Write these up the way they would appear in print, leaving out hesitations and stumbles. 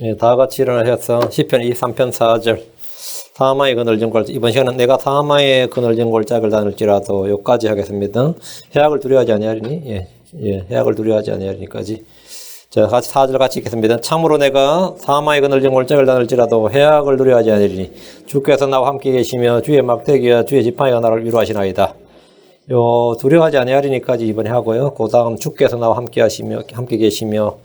예, 다 같이 일어나셔서 시편 23편 4절 사마의 그늘진 골짜기. 이번 시간은 내가 사마의 그늘진 골짜기를 다닐지라도 여기까지 하겠습니다. 해악을 두려워하지 아니하리니 해악을 두려워하지 아니하리니까지. 자, 같이 4절 같이 읽겠습니다. 참으로 내가 사마의 그늘진 골짜기를 다닐지라도 해악을 두려워하지 아니하리니 주께서 나와 함께 계시며 주의 막대기와 주의 지팡이가 나를 위로하시나이다. 요 두려워하지 아니하리니까지 이번에 하고요. 그 다음 주께서 나와 함께 계시며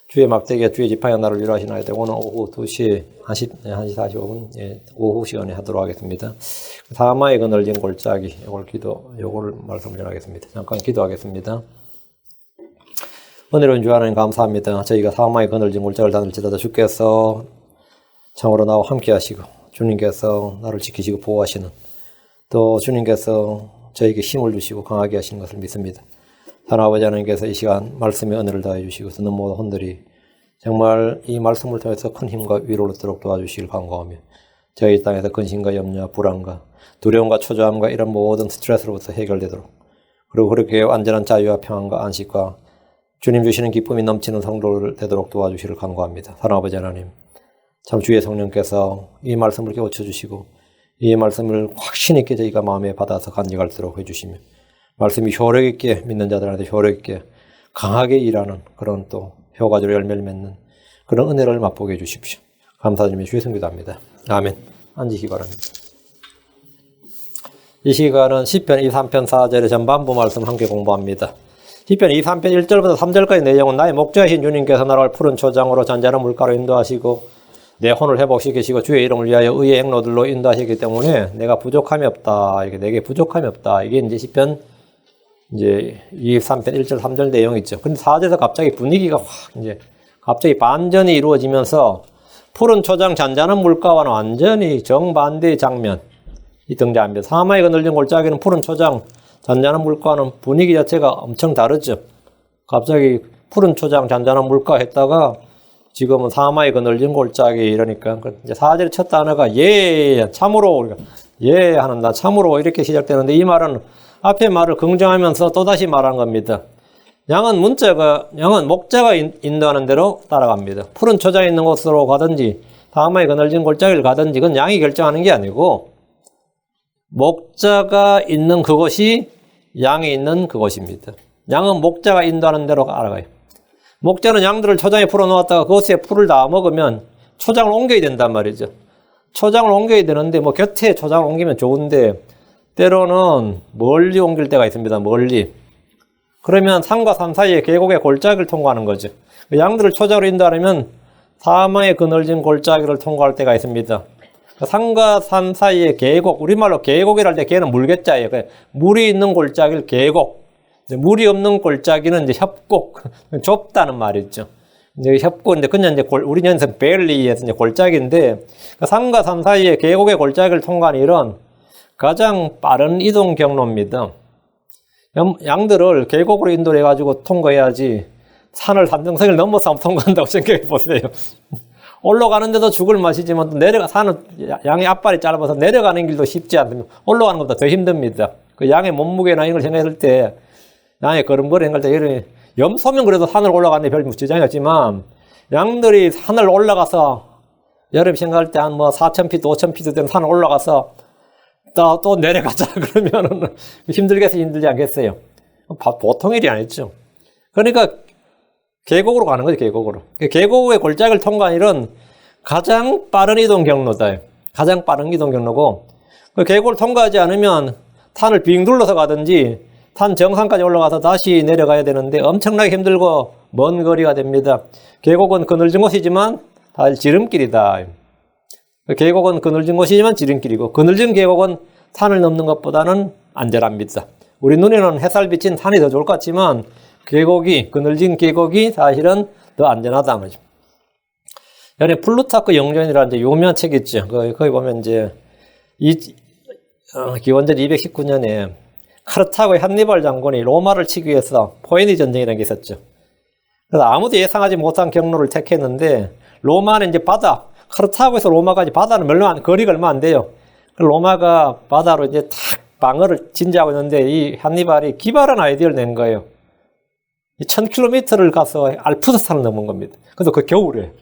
주의 막대기와 주의 지팡이가 나를 위로하시나이다. 오늘 오후 2시 1시 45분 오후 시간에 하도록 하겠습니다. 사마의 그늘진 골짜기 요걸 말씀을 전하겠습니다. 잠깐 기도하겠습니다. 은혜로운 주 하나님 감사합니다. 저희가 사마의 그늘진 골짜기를 다닐지라도 주께서 참으로 나와 함께 하시고 주님께서 나를 지키시고 보호하시는 또 주님께서 저에게 힘을 주시고 강하게 하시는 것을 믿습니다. 하나님 하나님께서 이 시간 말씀의 은혜를 다해 주시고 듣는 모든 혼들이 정말 이 말씀을 통해서 큰 힘과 위로를 얻도록 도와주시길 간구하며 저희 땅에서 근심과 염려와 불안과 두려움과 초조함과 이런 모든 스트레스로부터 해결되도록 그리고 그렇게 완전한 자유와 평안과 안식과 주님 주시는 기쁨이 넘치는 성도를 되도록 도와주시길 간구합니다. 하나님 하나님 참 주의 성령께서 이 말씀을 깨우쳐 주시고 이 말씀을 확신 있게 저희가 마음에 받아서 간직할 수 있도록 해주시며 말씀이 효력 있게 믿는 자들한테 효력 있게 강하게 일하는 그런 또 효과적으로 열매를 맺는 그런 은혜를 맛보게 해주십시오. 감사드리며 주의 성기도합니다. 아멘. 앉으시기 바랍니다. 이 시간은 시편 23편 4절의 전반부 말씀 함께 공부합니다. 시편 23편 1절부터 3절까지 내용은 나의 목자이신 주님께서 나를 푸른 초장으로 잔잔한 물가로 인도하시고 내 혼을 회복시키시고 주의 이름을 위하여 의의 행로들로 인도하시기 때문에 내가 부족함이 없다. 이렇게 내게 부족함이 없다. 이게 이제 시편 23편 1절 3절 내용이죠. 근데 4절에서 갑자기 분위기가 갑자기 반전이 이루어지면서 푸른 초장 잔잔한 물가와는 완전히 정반대의 장면이 등장합니다. 사마의 그늘진 골짜기는 푸른 초장 잔잔한 물가와는 분위기 자체가 엄청 다르죠. 갑자기 푸른 초장 잔잔한 물가 했다가 지금은 사마의 그늘진 골짜기 이러니까 이제 4절의 첫 단어가 참으로 우리가 하는다. 참으로 이렇게 시작되는데 이 말은 앞에 말을 긍정하면서 또다시 말한 겁니다. 양은 목자가 인도하는 대로 따라갑니다. 푸른 초장이 있는 곳으로 가든지 사마의 그늘진 골짜기를 가든지 그건 양이 결정하는 게 아니고 목자가 있는 그곳이 양이 있는 그곳입니다. 양은 목자가 인도하는 대로 알아가요. 목자는 양들을 초장에 풀어놓았다가 그것에 풀을 다 먹으면 초장을 옮겨야 된단 말이죠. 초장을 옮겨야 되는데 곁에 초장을 옮기면 좋은데 때로는 멀리 옮길 때가 있습니다. 멀리. 그러면 산과 산 사이에 계곡의 골짜기를 통과하는 거죠. 양들을 초장으로 인도하려면 사마의 그늘진 골짜기를 통과할 때가 있습니다. 산과 산 사이에 계곡, 우리말로 계곡이랄 때 걔는 물개자예요. 물이 있는 골짜기를 계곡. 물이 없는 골짜기는 이제 협곡, 좁다는 말이죠. 이제 협곡인데 그냥 이제 우리 연습 벨리에서 이제 골짜기인데 산과 산 사이에 계곡의 골짜기를 통과하는 일은 가장 빠른 이동 경로입니다. 양들을 계곡으로 인도해 가지고 통과해야지 산등성을 넘어서 통과한다고 생각해 보세요. 올라가는데도 죽을 맛이지만 산은 양의 앞발이 짧아서 내려가는 길도 쉽지 않습니다. 올라가는 것보다 더 힘듭니다. 그 양의 몸무게나 이걸 생각했을 때 양의 걸음걸이 생각할 때 이런 염소면 그래도 산을 올라가는데 별 지장이 없지만 양들이 산을 올라가서 여름 생각할 때 한 4,000피트, 5,000피트 되는 산을 올라가서 또 내려가자 그러면은 힘들지 않겠어요? 보통 일이 아니죠. 그러니까 계곡으로 가는 거죠, 계곡으로. 계곡의 골짜기를 통과한 일은 가장 빠른 이동 경로다. 가장 빠른 이동 경로고, 그 계곡을 통과하지 않으면 산을 빙 둘러서 가든지 산 정상까지 올라가서 다시 내려가야 되는데 엄청나게 힘들고 먼 거리가 됩니다. 계곡은 그늘진 곳이지만 다 지름길이다. 계곡은 그늘진 곳이지만 지름길이고 그늘진 계곡은 산을 넘는 것보다는 안전합니다. 우리 눈에는 햇살 비친 산이 더 좋을 것 같지만 그늘진 계곡이 사실은 더 안전하다 말이죠. 여기 플루타크 영전이라는 이제 유명한 책이 있죠. 거기 보면 이제 기원전 219년에 카르타고의 한니발 장군이 로마를 치기 위해서 포에니 전쟁이라는 게 있었죠. 그래서 아무도 예상하지 못한 경로를 택했는데 로마는 이제 카르타고에서 로마까지 바다는 거리가 얼마 안 돼요. 로마가 바다로 이제 탁 방어를 진지하고 있는데 이 한니발이 기발한 아이디어를 낸 거예요. 1000km를 가서 알프스 산을 넘은 겁니다. 그래서 그 겨울에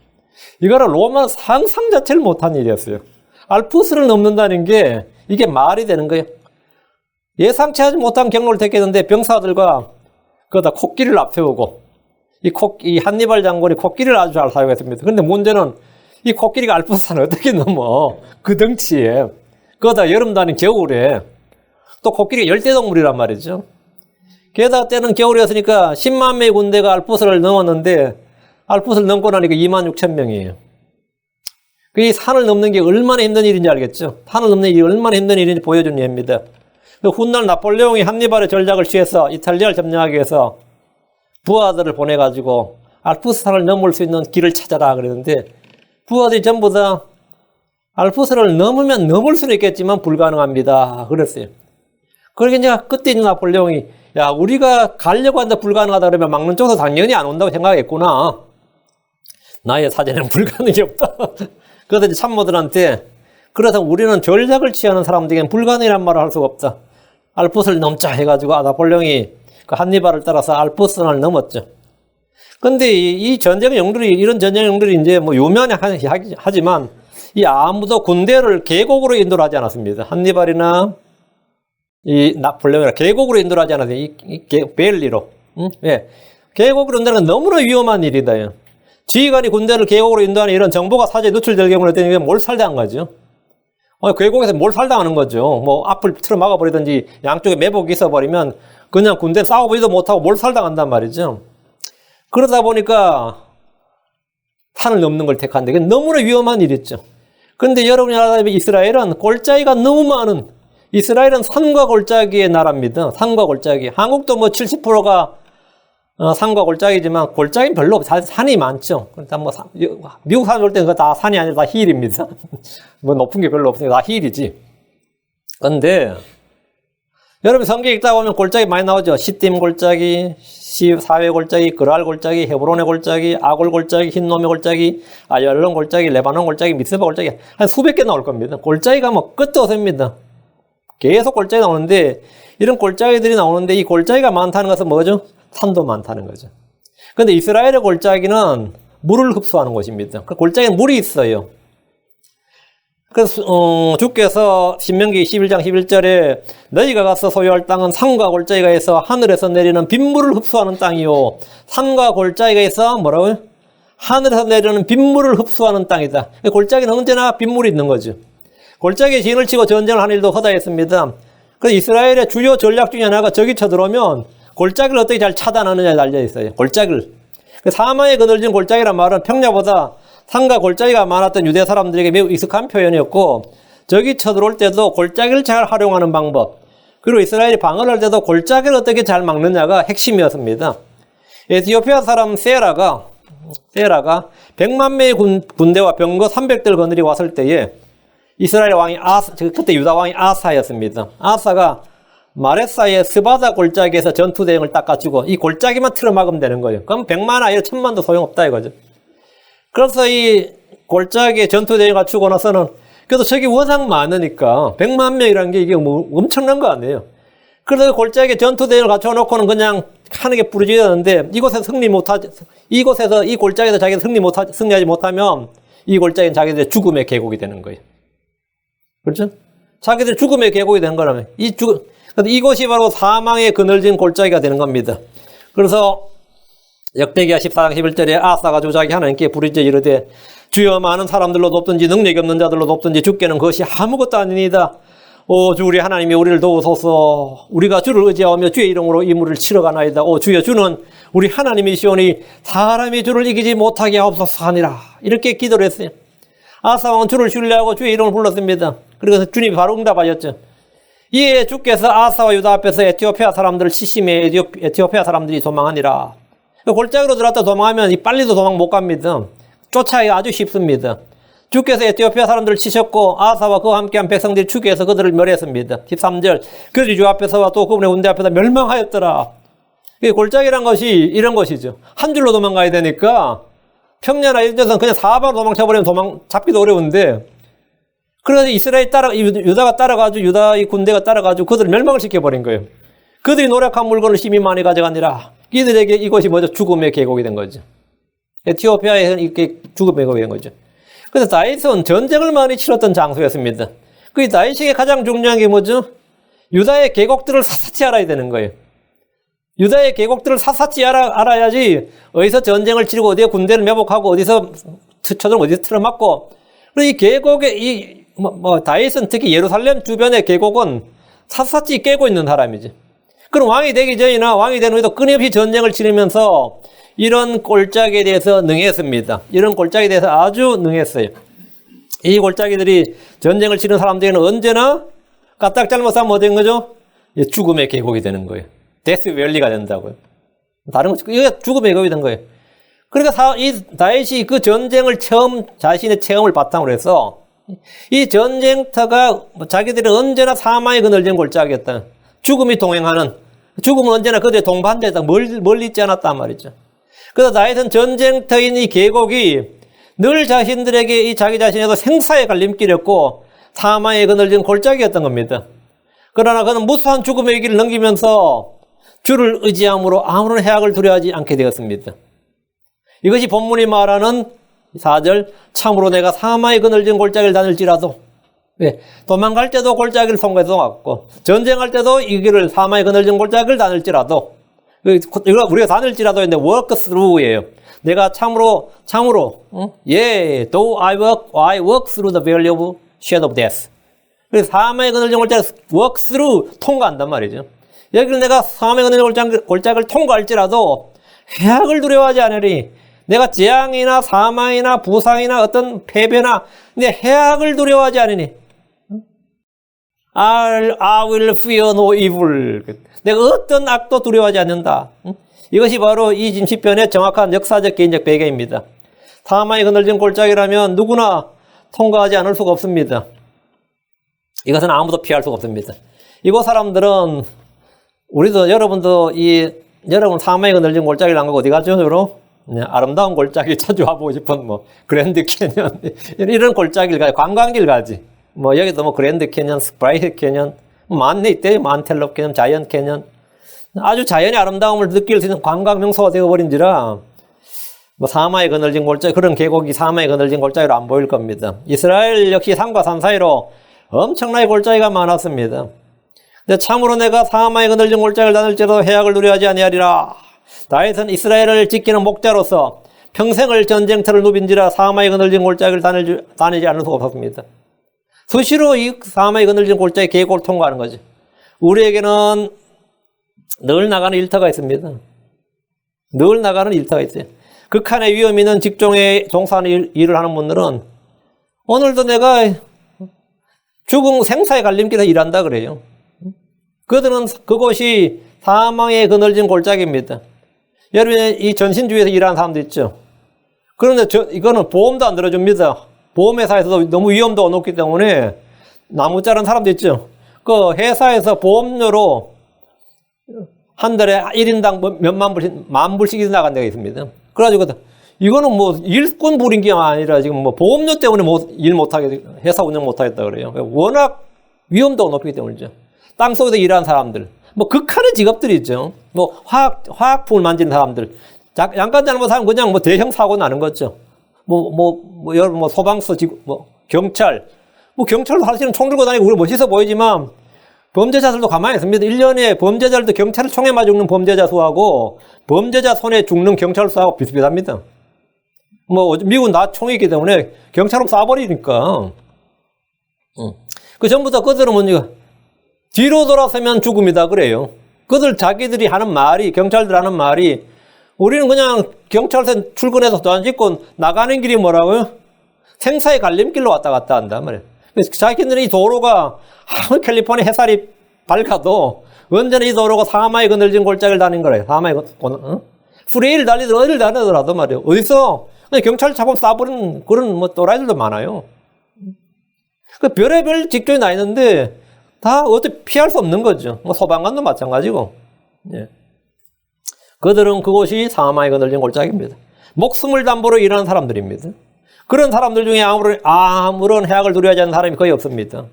이거를 로마는 상상 자체를 못한 일이었어요. 알프스를 넘는다는 게 이게 말이 되는 거예요. 예상치 하지 못한 경로를 택했는데 병사들과 그러다 코끼리를 앞세우고 이 한니발 장군이 코끼리를 아주 잘 사용했습니다. 그런데 문제는 이 코끼리가 알프스산을 어떻게 넘어? 그 덩치에. 그러다 여름도 아닌 겨울에. 또 코끼리가 열대동물이란 말이죠. 게다가 때는 겨울이었으니까 10만 명의 군대가 알프스를 넘었는데 알프스를 넘고 나니까 2만 6천 명이에요. 이 산을 넘는 게 얼마나 힘든 일인지 알겠죠? 산을 넘는 일이 얼마나 힘든 일인지 보여주는 예입니다. 훗날 나폴레옹이 한니발의 전략을 취해서 이탈리아를 점령하기 위해서 부하들을 보내가지고 알프스산을 넘을 수 있는 길을 찾아라 그랬는데 부하들이 전부 다 알프스를 넘으면 넘을 수는 있겠지만 불가능합니다. 그랬어요. 그러니까 이제 그때 있는 나폴레옹이 야, 우리가 가려고 하는데 불가능하다 그러면 막는 쪽도 당연히 안 온다고 생각했구나. 나의 사전에는 불가능이 없다. 그래서 이제 참모들한테 그래서 우리는 전략을 취하는 사람들에게는 불가능이란 말을 할 수가 없다. 알프스를 넘자 해가지고 나폴레옹이 그 한니발을 따라서 알프스산을 넘었죠. 근데 이 전쟁 영들이 이런 전쟁 영들이 이제 뭐 유명하지만 이 아무도 군대를 계곡으로 인도를 하지 않았습니다. 한니발이나 이 나폴레옹이나 계곡으로 인도를 하지 않았어요. 벨리로. 예. 계곡으로 인도하는 건 너무나 위험한 일이다. 지휘관이 군대를 계곡으로 인도하는 이런 정보가 사전에 노출될 경우는 몰살당한 거죠. 계곡에서 몰살당하는 거죠. 뭐 앞을 틀어 막아버리든지 양쪽에 매복이 있어버리면 그냥 군대 싸워보지도 못하고 몰살당한단 말이죠. 그러다 보니까 산을 넘는 걸 택한데 이게 너무나 위험한 일이죠. 그런데 여러분이 알다시피 이스라엘은 골짜기가 너무 많은 이스라엘은 산과 골짜기의 나라입니다. 산과 골짜기. 한국도 뭐 70%가 산과 골짜기지만 골짜기는 별로 없어요. 산이 많죠. 일단 뭐 미국 사람 올 때는 다 산이 아니라 다 힐입니다. 뭐 높은 게 별로 없으니까 다 힐이지. 그런데 여러분 성경 읽다 보면 골짜기 많이 나오죠. 시딤 골짜기, 사회 골짜기, 그랄 골짜기, 헤브론의 골짜기, 아골 골짜기, 흰놈의 골짜기, 아얄론 골짜기, 레바논 골짜기, 미스바 골짜기 한 수백 개 나올 겁니다. 골짜기가 뭐 끝도 없습니다. 계속 골짜기 나오는데 이런 골짜기들이 나오는데 이 골짜기가 많다는 것은 뭐죠? 산도 많다는 거죠. 그런데 이스라엘의 골짜기는 물을 흡수하는 곳입니다. 그 골짜기는 물이 있어요. 그래서 주께서 신명기 11장 11절에 너희가 가서 소유할 땅은 산과 골짜기가 있어 하늘에서 내리는 빗물을 흡수하는 땅이요. 산과 골짜기가 있어 뭐라고요? 하늘에서 내리는 빗물을 흡수하는 땅이다. 골짜기는 언제나 빗물이 있는 거죠. 골짜기에 진을 치고 전쟁을 하는 일도 허다했습니다. 그래서 이스라엘의 주요 전략 중에 하나가 적이 쳐들어오면 골짜기를 어떻게 잘 차단하느냐에 달려 있어요. 골짜기를. 사망에 그늘진 골짜기란 말은 평야보다 산과 골짜기가 많았던 유대 사람들에게 매우 익숙한 표현이었고 적이 쳐들어올 때도 골짜기를 잘 활용하는 방법 그리고 이스라엘이 방어를 할 때도 골짜기를 어떻게 잘 막느냐가 핵심이었습니다. 에티오피아 사람 세라가 100만 명의 군대와 병거 300대를 거느리고 왔을 때에 이스라엘 왕이 그때 유다 왕이 아사였습니다. 아사가 마레사의 스바다 골짜기에서 전투 대응을 닦아주고 이 골짜기만 틀어막으면 되는 거예요. 그럼 100만 아니라 1000만도 소용없다 이거죠. 그래서 이 골짜기에 전투 대응을 갖추고 나서는 그래도 적이 워낙 많으니까 100만 명이라는 게 이게 뭐 엄청난 거 아니에요. 그래서 골짜기에 전투 대응을 갖춰놓고는 그냥 하는 게 부르짖었는데 이곳에서 이곳에서 이 골짜기에서 자기가 승리하지 못하면 이 골짜기는 자기들의 죽음의 계곡이 되는 거예요. 그렇죠? 자기들 죽음의 계곡이 되는 거라면 이곳이 바로 사망의 그늘진 골짜기가 되는 겁니다. 그래서 역대기하 14장 11절에 아사가 조작이 하나님께 부르짖어 이르되 주여 많은 사람들로 돕든지 능력이 없는 자들로 돕든지 주께는 그것이 아무것도 아니니이다. 오 주 우리 하나님이 우리를 도우소서. 우리가 주를 의지하며 주의 이름으로 이 물을 치러 가나이다. 오 주여 주는 우리 하나님이시오니 사람이 주를 이기지 못하게 하옵소서 하니라. 이렇게 기도를 했어요. 아사 왕은 주를 신뢰하고 주의 이름을 불렀습니다. 그래서 주님이 바로 응답하셨죠. 이에 주께서 아사와 유다 앞에서 에티오피아 사람들을 치심해 에티오피아 사람들이 도망하니라. 골짜기로 들어갔다 도망하면 빨리도 도망 못 갑니다. 쫓아가기 아주 쉽습니다. 주께서 에티오피아 사람들을 치셨고 아사와 그와 함께한 백성들이 추기해서 그들을 멸했습니다. 13절 그들이 주 앞에서와 또 그분의 군대 앞에서 멸망하였더라. 골짜기란 것이 이런 것이죠. 한 줄로 도망가야 되니까 평야나 이런 데서는 그냥 사방으로 도망쳐버리면 잡기도 어려운데 그래서 유다가 따라가지고 유다 이 군대가 따라가지고 그들을 멸망을 시켜버린 거예요. 그들이 노력한 물건을 심히 많이 가져가니라. 이들에게 이것이 뭐죠? 죽음의 계곡이 된 거죠. 에티오피아에서는 이렇게 죽음의 계곡이 된 거죠. 그래서 다윗은 전쟁을 많이 치렀던 장소였습니다. 그 다윗에게 가장 중요한 게 뭐죠? 유다의 계곡들을 샅샅이 알아야 되는 거예요. 유다의 계곡들을 샅샅이 알아야지 어디서 전쟁을 치르고 어디에 군대를 매복하고 어디서 초점 어디서 틀어맞고. 그리고 이 계곡에 다윗은 특히 예루살렘 주변의 계곡은 샅샅이 깨고 있는 사람이지. 그럼 왕이 되기 전이나 왕이 된 후에도 끊임없이 전쟁을 치르면서 이런 골짜기에 대해서 능했습니다. 이런 골짜기에 대해서 아주 능했어요. 이 골짜기들이 전쟁을 치른 사람들에게는 언제나 까딱 잘못하면 뭐 된 거죠? 죽음의 계곡이 되는 거예요. 데스 밸리가 된다고요. 다른 거, 이게 죽음의 계곡이 된 거예요. 그러니까 이 다윗이 그 전쟁을 자신의 체험을 바탕으로 해서 이 전쟁터가 자기들은 언제나 사망의 그늘진 골짜기였다. 죽음이 동행하는, 죽음은 언제나 그들의 동반자였다. 멀리 있지 않았단 말이죠. 그래서 다윗은 전쟁터인 이 계곡이 늘 자신들에게 자기 자신에도 생사의 갈림길이었고 사망의 그늘진 골짜기였던 겁니다. 그러나 그는 무수한 죽음의 길을 넘기면서 주를 의지함으로 아무런 해악을 두려워하지 않게 되었습니다. 이것이 본문이 말하는 4절, 참으로 내가 사망의 그늘진 골짜기를 다닐지라도, 도망갈 때도 골짜기를 통과해서 왔고 전쟁할 때도 이 길을 사망의 그늘진 골짜기를 다닐지라도, 이거 우리가 다닐지라도 했는데 work through예요. 내가 참으로 though I walk through the valley of shadow of death. 그래서 사망의 그늘진 골짜기를 work through 통과한단 말이죠. 여기를 내가 사망의 그늘진 골짜기를 통과할지라도 해악을 두려워하지 않으리. 내가 재앙이나 사망이나 부상이나 어떤 패배나 내 해악을 두려워하지 않으니. I will fear no evil. 내가 어떤 악도 두려워하지 않는다. 이것이 바로 이 시편의 정확한 역사적 개인적 배경입니다. 사망의 그늘진 골짜기라면 누구나 통과하지 않을 수가 없습니다. 이것은 아무도 피할 수가 없습니다. 이곳 사람들은 여러분도 여러분 사망의 그늘진 골짜기를 안 가고 어디 가죠, 주로? 아름다운 골짜기 자주 와보고 싶은 그랜드 캐년 이런 골짜기를 가요. 관광길 가지. 여기도 그랜드 캐년, 스프라이트 캐년 많네 있대요. 만텔럽 캐년, 자이언트 캐년. 아주 자연의 아름다움을 느낄 수 있는 관광 명소가 되어버린지라 사마의 그늘진 골짜기, 그런 계곡이 사마의 그늘진 골짜기로 안 보일 겁니다. 이스라엘 역시 산과 산 사이로 엄청나게 골짜기가 많았습니다. 근데 참으로 내가 사마의 그늘진 골짜기를 다닐지라도 해악을 두려워하지 아니하리라. 다윗은 이스라엘을 지키는 목자로서 평생을 전쟁터를 누빈지라 사마의 그늘진 골짜기를 다니지 않을 수가 없었습니다. 수시로 이 사마의 그늘진 골짜기 계곡을 통과하는 거죠. 우리에게는 늘 나가는 일터가 있습니다. 늘 나가는 일터가 있어요. 극한의 위험 있는 직종에 종사하는 일을 하는 분들은 오늘도 내가 죽음 생사의 갈림길에서 일한다 그래요. 그들은 그곳이 사망의 그늘진 골짜기입니다. 여러분 이 전신주에서 일하는 사람도 있죠. 그런데 이거는 보험도 안 들어줍니다. 보험회사에서도 너무 위험도가 높기 때문에 나무 자른 사람도 있죠. 그 회사에서 보험료로 한 달에 1인당 몇만 불씩, 만 불씩 나간 데가 있습니다. 그래가지고 이거는 일꾼 부린 게 아니라 지금 보험료 때문에 일 못하게, 회사 운영 못하겠다 그래요. 워낙 위험도가 높기 때문이죠. 땅속에서 일하는 사람들, 극한의 직업들이 있죠. 화학품을 만지는 사람들, 잠깐 잘못하면 그냥 대형 사고 나는 거죠. 여러분 소방서, 경찰, 경찰도 사실은 총 들고 다니고 우리 멋있어 보이지만 범죄자들도 가만히 있습니다. 1년에 범죄자들도 경찰을 총에 맞아 죽는 범죄자 수하고 범죄자 손에 죽는 경찰 수하고 비슷비슷합니다. 미국은 다 총이 있기 때문에 경찰로 쏴버리니까. 그 전부터 그들은 뒤로 돌아서면 죽음이다 그래요. 그들 자기들이 하는 말이, 경찰들 하는 말이, 우리는 그냥 경찰서 출근해서 돈 짓고 나가는 길이 뭐라고요? 생사의 갈림길로 왔다 갔다 한단 말이에요. 그래서 자기들은 이 도로가 아무 캘리포니아 햇살이 밝아도 언제나 이 도로가 사마의 그늘진 골짜기를 다닌 거래요. 사마의 프레이를 달리든 어디를 다니더라도 말이에요. 어디서 경찰 잡고 쏴버리는 그런 또라이들도 많아요. 그 별의별 직종이 나 있는데 다 어떻게 피할 수 없는 거죠. 소방관도 마찬가지고. 예. 그들은 그곳이 사마의 그늘진 골짜기입니다. 목숨을 담보로 일하는 사람들입니다. 그런 사람들 중에 아무런 해악을 두려워하지 않는 사람이 거의 없습니다.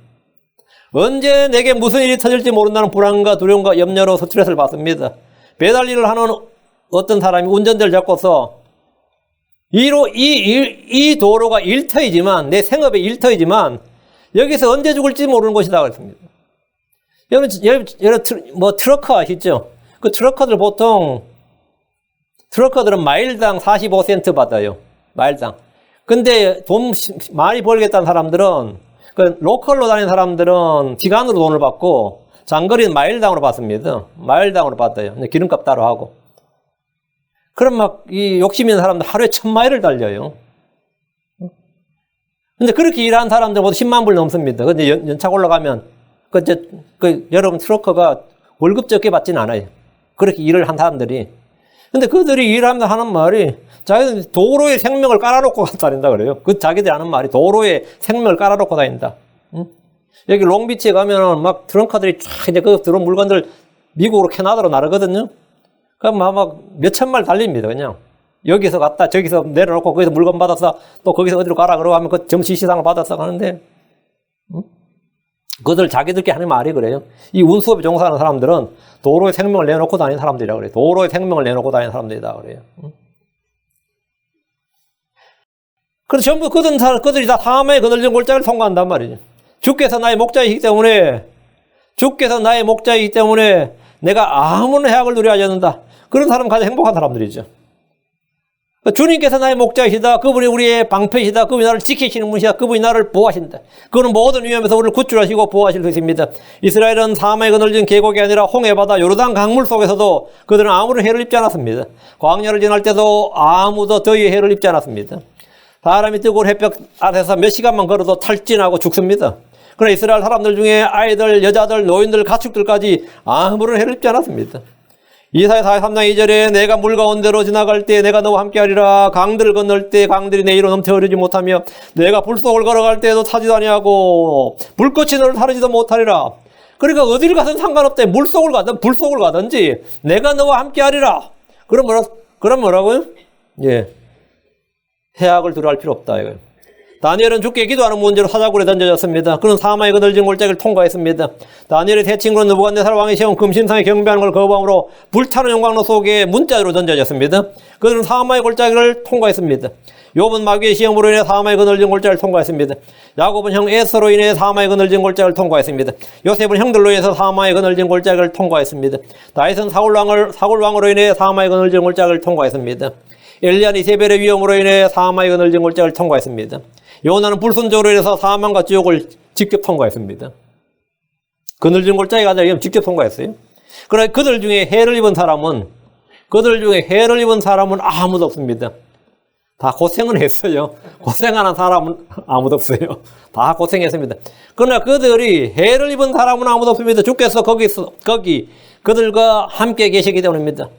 언제 내게 무슨 일이 터질지 모른다는 불안과 두려움과 염려로 스트레스를 받습니다. 배달 일을 하는 어떤 사람이 운전대를 잡고서 이 도로가 일터이지만, 내 생업의 일터이지만, 여기서 언제 죽을지 모르는 곳이다. 그랬습니다. 여러분, 트러커 아시죠? 그 트러커들 보통, 트러커들은 마일당 45센트 받아요. 마일당. 근데 돈 많이 벌겠다는 사람들은, 그 로컬로 다니는 사람들은 기간으로 돈을 받고, 장거리는 마일당으로 받습니다. 마일당으로 받아요. 기름값 따로 하고. 그럼 이 욕심 있는 사람들 하루에 1000마일을 달려요. 근데 그렇게 일하는 사람들보다 10만 불 넘습니다. 근데 연착 올라가면, 여러분 트러커가 월급 적게 받지는 않아요. 그렇게 일을 한 사람들이. 근데 그들이 일하면서 하는 말이, 자기들 도로에 생명을 깔아놓고 다닌다 그래요. 자기들이 하는 말이 도로에 생명을 깔아놓고 다닌다. 응? 여기 롱비치에 가면은 트렁커들이 쫙 이제 들어온 물건들 미국으로 캐나다로 나르거든요. 그럼 몇천 마일 달립니다, 그냥. 여기서 갔다, 저기서 내려놓고, 거기서 물건 받아서, 또 거기서 어디로 가라, 그러고 하면 그 정시시상을 받아서 가는데, 그들 자기들끼리 하는 말이 그래요. 이 운수업에 종사하는 사람들은 도로에 생명을 내놓고 다니는 사람들이라고 그래요. 도로에 생명을 내놓고 다니는 사람들이다 그래요. 그래서 전부 그들이 다 사마의 그늘진 골짜기를 통과한단 말이죠. 주께서 나의 목자이기 때문에, 내가 아무런 해악을 누려하지 않는다. 그런 사람은 가장 행복한 사람들이죠. 주님께서 나의 목자이시다. 그분이 우리의 방패이시다. 그분이 나를 지키시는 분이시다. 그분이 나를 보호하신다. 그분은 모든 위험에서 우리를 구출하시고 보호하실 수 있습니다. 이스라엘은 사마의 그늘진 계곡이 아니라 홍해바다 요르단 강물 속에서도 그들은 아무런 해를 입지 않았습니다. 광야를 지날 때도 아무도 더위의 해를 입지 않았습니다. 사람이 뜨거운 햇볕 아래서 몇 시간만 걸어도 탈진하고 죽습니다. 그러나 이스라엘 사람들 중에 아이들, 여자들, 노인들, 가축들까지 아무런 해를 입지 않았습니다. 이사야 43장 2절에 내가 물 가운데로 지나갈 때 내가 너와 함께하리라. 강들을 건널 때 강들이 내 이로 넘쳐 흐르지 못하며 내가 불속을 걸어갈 때에도 타지도 아니하고 불꽃이 너를 타르지도 못하리라. 그러니까 어디를 가든 상관없다. 물속을 가든 불속을 가든지 내가 너와 함께하리라. 그럼 뭐라고요? 예, 해악을 두려워할 필요 없다 이거예요. 다니엘은 주께 기도하는 문제로 사자굴에 던져졌습니다. 그는 사마의 그늘진 골짜기를 통과했습니다. 다니엘의 세 친구는 느부갓네살 왕이 세운 금신상에 경배하는 걸 거부함으로 불타는 용광로 속에 문자로 던져졌습니다. 그들은 사마의 골짜기를 통과했습니다. 욥은 마귀의 시험으로 인해 사마의 그늘진 골짜기를 통과했습니다. 야곱은 형 에서로 인해 사마의 그늘진 골짜기를 통과했습니다. 요셉은 형들로 인해서 사마의 그늘진 골짜기를 통과했습니다. 다윗은 사울왕으로 인해 사마의 그늘진 골짜기를 통과했습니다. 엘리야는 이세벨의 위험으로 인해 사마의 그늘진 골짜기를 통과했습니다. 요나는 불순종으로 인해서 사망과 지옥을 직접 통과했습니다. 그늘진 골짜기가 아니라 직접 통과했어요. 그러나 그들 중에 해를 입은 사람은 아무도 없습니다. 다 고생은 했어요. 고생하는 사람은 아무도 없어요. 다 고생했습니다. 그러나 그들이 해를 입은 사람은 아무도 없습니다. 주께서 거기 그들과 함께 계시기 때문입니다.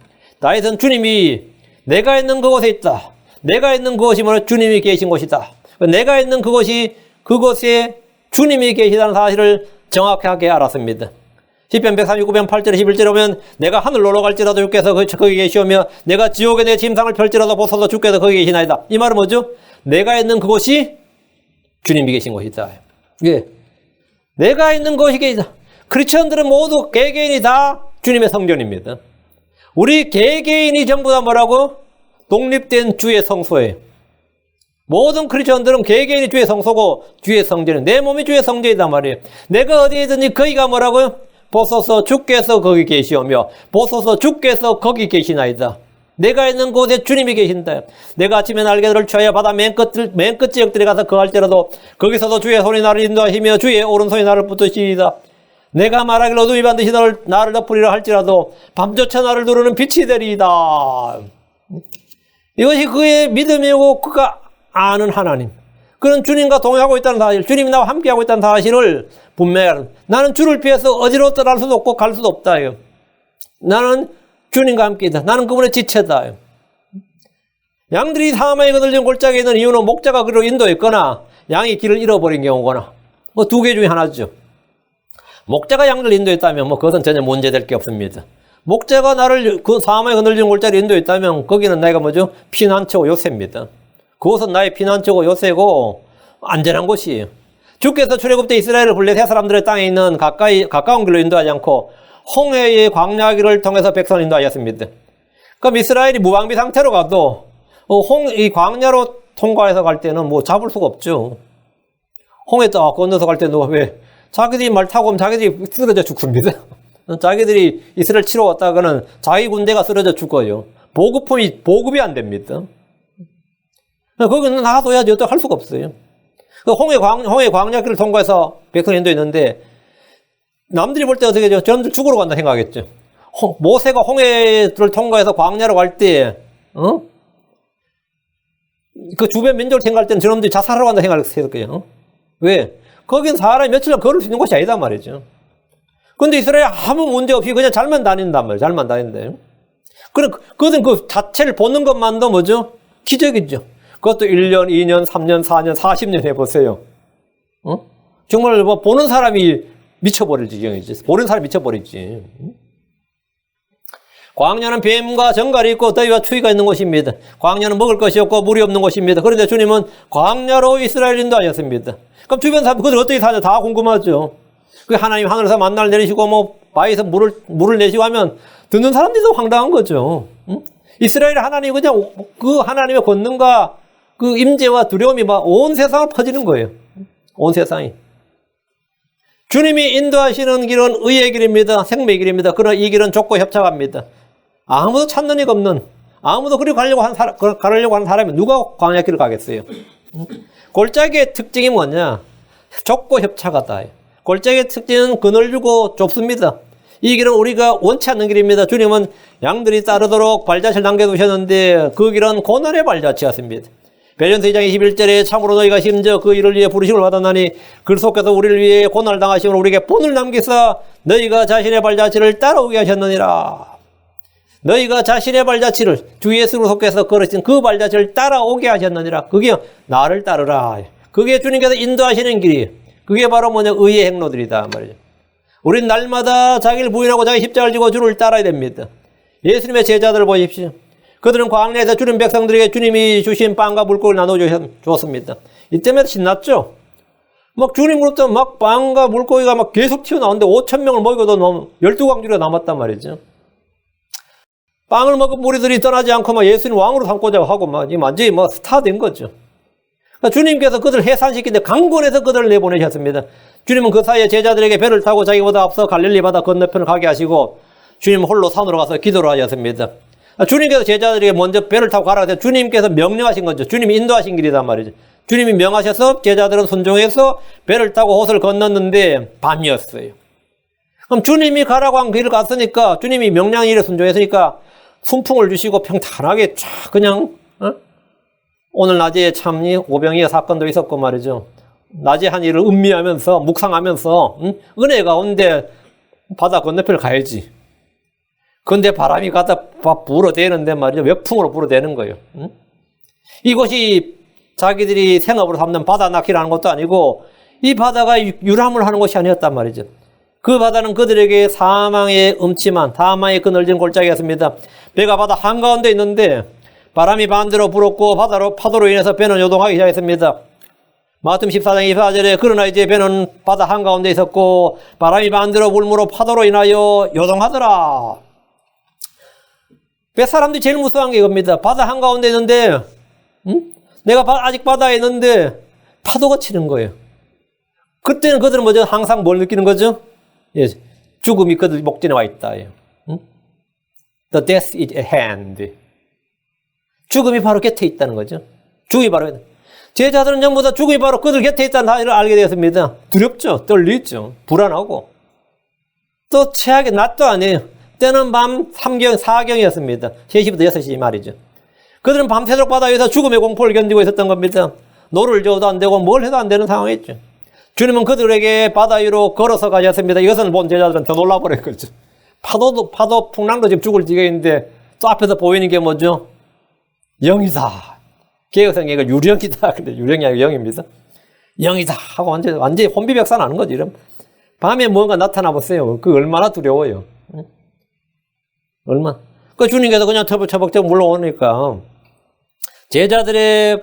다윗은 주님이 내가 있는 그곳에 있다. 내가 있는 그곳이 뭐냐? 주님이 계신 곳이다. 내가 있는 그곳에 주님이 계시다는 사실을 정확하게 알았습니다. 시편 139편 8절에 11절에 보면 내가 하늘로 올라갈지라도 주께서 거기 계시오며 내가 지옥에 내 짐상을 펼지라도 벗어서 주께서 거기 계시나이다. 이 말은 뭐죠? 내가 있는 그곳이 주님이 계신 곳이다. 예. 내가 있는 곳이 계시다. 크리스천들은 모두 개개인이 다 주님의 성전입니다. 우리 개개인이 전부 다 뭐라고? 독립된 주의 성소예요. 모든 크리스천들은 개개인이 주의 성소고 주의 성전이에요. 내 몸이 주의 성전이단 말이에요. 내가 어디에 있든지 거기가 뭐라고요? 보소서 주께서 거기 계시오며 보소서 주께서 거기 계시나이다. 내가 있는 곳에 주님이 계신다. 내가 아침에 날개들을 취하여 바다 맨 끝 지역들에 가서 거할지라도 거기서도 주의 손이 나를 인도하시며 주의 오른손이 나를 붙드시리이다. 내가 말하기를 어둠이 반드시 나를 덮으리라 할지라도 밤조차 나를 누르는 빛이 되리이다. 이것이 그의 믿음이고 그가 아는 하나님. 그는 주님과 동행하고 있다는 사실, 주님이 나와 함께하고 있다는 사실을 분명히 나는 주를 피해서 어디로 떠날 수도 없고 갈 수도 없다. 나는 주님과 함께 있다. 나는 그분의 지체다. 양들이 사마의 그늘진 골짜기에 있는 이유는 목자가 그로 인도했거나 양이 길을 잃어버린 경우거나 두 개 중에 하나죠. 목자가 양들을 인도했다면 그것은 전혀 문제될 게 없습니다. 목자가 나를 그 사마의 그늘진 골짜기에 인도했다면 거기는 내가 뭐죠? 피난처고 요새입니다. 그것은 나의 피난처고 요새고 안전한 곳이에요. 주께서 출애굽 때 이스라엘을 블레셋 사람들의 땅에 있는 가까운 길로 인도하지 않고 홍해의 광야길을 통해서 백성을 인도하셨습니다. 그럼 이스라엘이 무방비 상태로 가도 이 광야로 통과해서 갈 때는 뭐 잡을 수가 없죠. 홍해 딱 건너서 갈 때는 왜? 자기들이 말 타고 오면 자기들이 쓰러져 죽습니다. 자기들이 이스라엘 치러 왔다가는 자기 군대가 쓰러져 죽어요. 보급이 안 됩니다. 거기는 놔둬야지 어떻게 할 수가 없어요. 홍해 광야길을 통과해서 백성이 인도했는데 남들이 볼 때 어떻게 해죠? 저놈들 죽으러 간다 생각하겠죠. 모세가 홍해를 통과해서 광야로 갈 때, 그 주변 민족을 생각할 때는 저놈들이 자살하러 간다 생각했을 거예요. 왜? 거긴 사람이 며칠간 걸을 수 있는 곳이 아니단 말이죠. 근데 이스라엘이 아무 문제 없이 그냥 잘만 다닌단 말이에요. 잘만 다닌대. 그것은 그 자체를 보는 것만도 뭐죠? 기적이죠. 그것도 1년, 2년, 3년, 4년, 40년 해보세요. 정말 뭐 보는 사람이 미쳐버릴 지경이지. 보는 사람이 미쳐버리지. 광야는 뱀과 정갈이 있고 더위와 추위가 있는 곳입니다. 광야는 먹을 것이 없고 물이 없는 곳입니다. 그런데 주님은 광야로 이스라엘 인도하셨습니다. 그럼 주변 사람 그들 어떻게 사냐? 다 궁금하죠. 그 하나님 하늘에서 만나를 내리시고 뭐 바위에서 물을 내시고 하면 듣는 사람들도 황당한 거죠. 이스라엘 하나님 그냥 그 하나님의 권능과 그 임재와 두려움이 막 온 세상을 퍼지는 거예요. 온 세상이. 주님이 인도하시는 길은 의의 길입니다. 생명의 길입니다. 그러나 이 길은 좁고 협착합니다. 아무도 찾는 이가 없는, 아무도 그리 가려고 하는 사람이 누가 광야길을 가겠어요? 골짜기의 특징이 뭐냐? 좁고 협착하다. 골짜기의 특징은 그늘지고 좁습니다. 이 길은 우리가 원치 않는 길입니다. 주님은 양들이 따르도록 발자취를 남겨두셨는데 그 길은 고난의 발자취였습니다. 베드로전서 2장 21절에 참으로 너희가 심지어 그 일을 위해 부르심을 받았나니 그리스도께서 우리를 위해 고난을 당하심으로 우리에게 본을 남기사 너희가 자신의 발자취를 따라오게 하셨느니라. 너희가 자신의 발자취를 주 예수 그리스도께서 걸으신 그 발자취를 따라오게 하셨느니라. 그게 나를 따르라. 그게 주님께서 인도하시는 길이. 그게 바로 뭐냐? 의의 행로들이다 말이죠. 우린 날마다 자기를 부인하고 자기 십자가를 지고 주를 따라야 됩니다. 예수님의 제자들을 보십시오. 그들은 광야에서 주님 백성들에게 주님이 주신 빵과 물고기를 나눠주었습니다. 이때마다 신났죠? 막 주님으로부터 막 빵과 물고기가 막 계속 튀어나오는데 5,000명을 먹여도 12광주리가 남았단 말이죠. 빵을 먹은 무리들이 떠나지 않고 막 예수님 왕으로 삼고자 하고 막 완전히 뭐 스타 된 거죠. 그러니까 주님께서 그들을 해산시키는데 강권해서 그들을 내보내셨습니다. 주님은 그 사이에 제자들에게 배를 타고 자기보다 앞서 갈릴리 바다 건너편을 가게 하시고 주님 홀로 산으로 가서 기도를 하셨습니다. 주님께서 제자들에게 먼저 배를 타고 가라고 해서 주님께서 명령하신 거죠. 주님이 인도하신 길이란 말이죠. 주님이 명하셔서 제자들은 순종해서 배를 타고 호수를 건넜는데 밤이었어요. 그럼 주님이 가라고 한 길을 갔으니까 주님이 명령 일에 순종했으니까 순풍을 주시고 평탄하게 쫙 그냥 오늘 낮에 참 오병이어 사건도 있었고 말이죠. 낮에 한 일을 음미하면서 묵상하면서 은혜 가운데 바다 건너편을 가야지. 근데 바람이 가다 불어대는데 말이죠. 외풍으로 불어대는 거예요. 이곳이 자기들이 생업으로 삼는 바다 낚시라는 것도 아니고 이 바다가 유람을 하는 곳이 아니었단 말이죠. 그 바다는 그들에게 사망의 음침한 사망의 그늘진 골짜기였습니다. 배가 바다 한가운데 있는데 바람이 반대로 불었고 파도로 인해서 배는 요동하기 시작했습니다. 마태복음 14장 24절에 그러나 이제 배는 바다 한가운데 있었고 바람이 반대로 불므로 파도로 인하여 요동하더라. 배 사람들이 제일 무서운 게 이겁니다. 바다 한가운데 있는데 내가 아직 바다에 있는데 파도가 치는 거예요. 그때는 그들은 뭐죠? 항상 뭘 느끼는 거죠? 예, 죽음이 그들 목전에 와 있다. The death is at hand. 죽음이 바로 곁에 있다는 거죠. 죽음이 바로 제자들은 전부 다 죽음이 바로 그들 곁에 있다는 사실을 알게 되었습니다. 두렵죠. 떨리죠. 불안하고. 또 최악의 낮도 아니에요. 때는 밤 3경, 4경이었습니다. 3시부터 6시 말이죠. 그들은 밤새도록 바다 위에서 죽음의 공포를 견디고 있었던 겁니다. 노를 저어도 안 되고 뭘 해도 안 되는 상황이었죠. 주님은 그들에게 바다 위로 걸어서 가셨습니다. 이것을 본 제자들은 더 놀라버린 거죠. 파도 풍랑도 지금 죽을 지경인데 또 앞에서 보이는 게 뭐죠? 영이다. 개혁성경은 유령이다. 근데 유령이 아니고 영입니다. 영이다 하고 완전히 혼비백산 하는 거지. 이러면 밤에 뭔가 나타나 보세요. 그 얼마나 두려워요. 얼마? 그 주님께서 그냥 처벅처벅 물러오니까 제자들의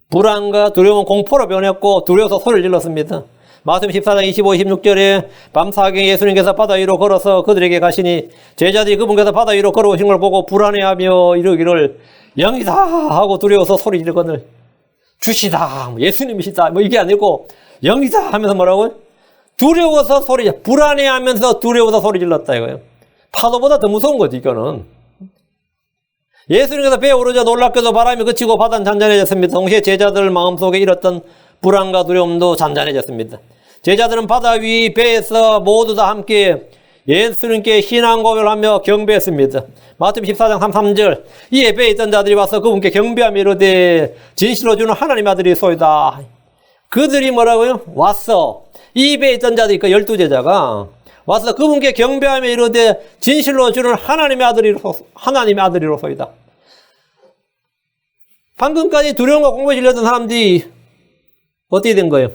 불안과 두려움은 공포로 변했고 두려워서 소리를 질렀습니다. 마태복음 14장 25, 26절에 밤 사경에 예수님께서 바다 위로 걸어서 그들에게 가시니 제자들이 그분께서 바다 위로 걸어오신 걸 보고 불안해하며 이르기를 영이다 하고 두려워서 소리 지르거늘 주시다, 예수님이시다, 뭐 이게 아니고 영이다 하면서 뭐라고요? 두려워서 불안해하면서 두려워서 소리 질렀다 이거예요. 파도보다 더 무서운 거지 이거는. 예수님께서 배에 오르자 놀랍게도 바람이 그치고 바다는 잔잔해졌습니다. 동시에 제자들 마음속에 일었던 불안과 두려움도 잔잔해졌습니다. 제자들은 바다 위 배에서 모두 다 함께 예수님께 신앙 고백을 하며 경배했습니다. 마태복음 14장 33절 이에 배에 있던 자들이 와서 그분께 경배하며 이르되 진실로 주는 하나님의 아들이 소이다. 그들이 뭐라고요? 왔어. 이 배에 있던 자들이 그 12제자가 와서 그분께 경배하며 이르되 진실로 주는 하나님의 아들이로소이다. 방금까지 두려움과 공포에 질렸던 사람들이 어떻게 된 거예요?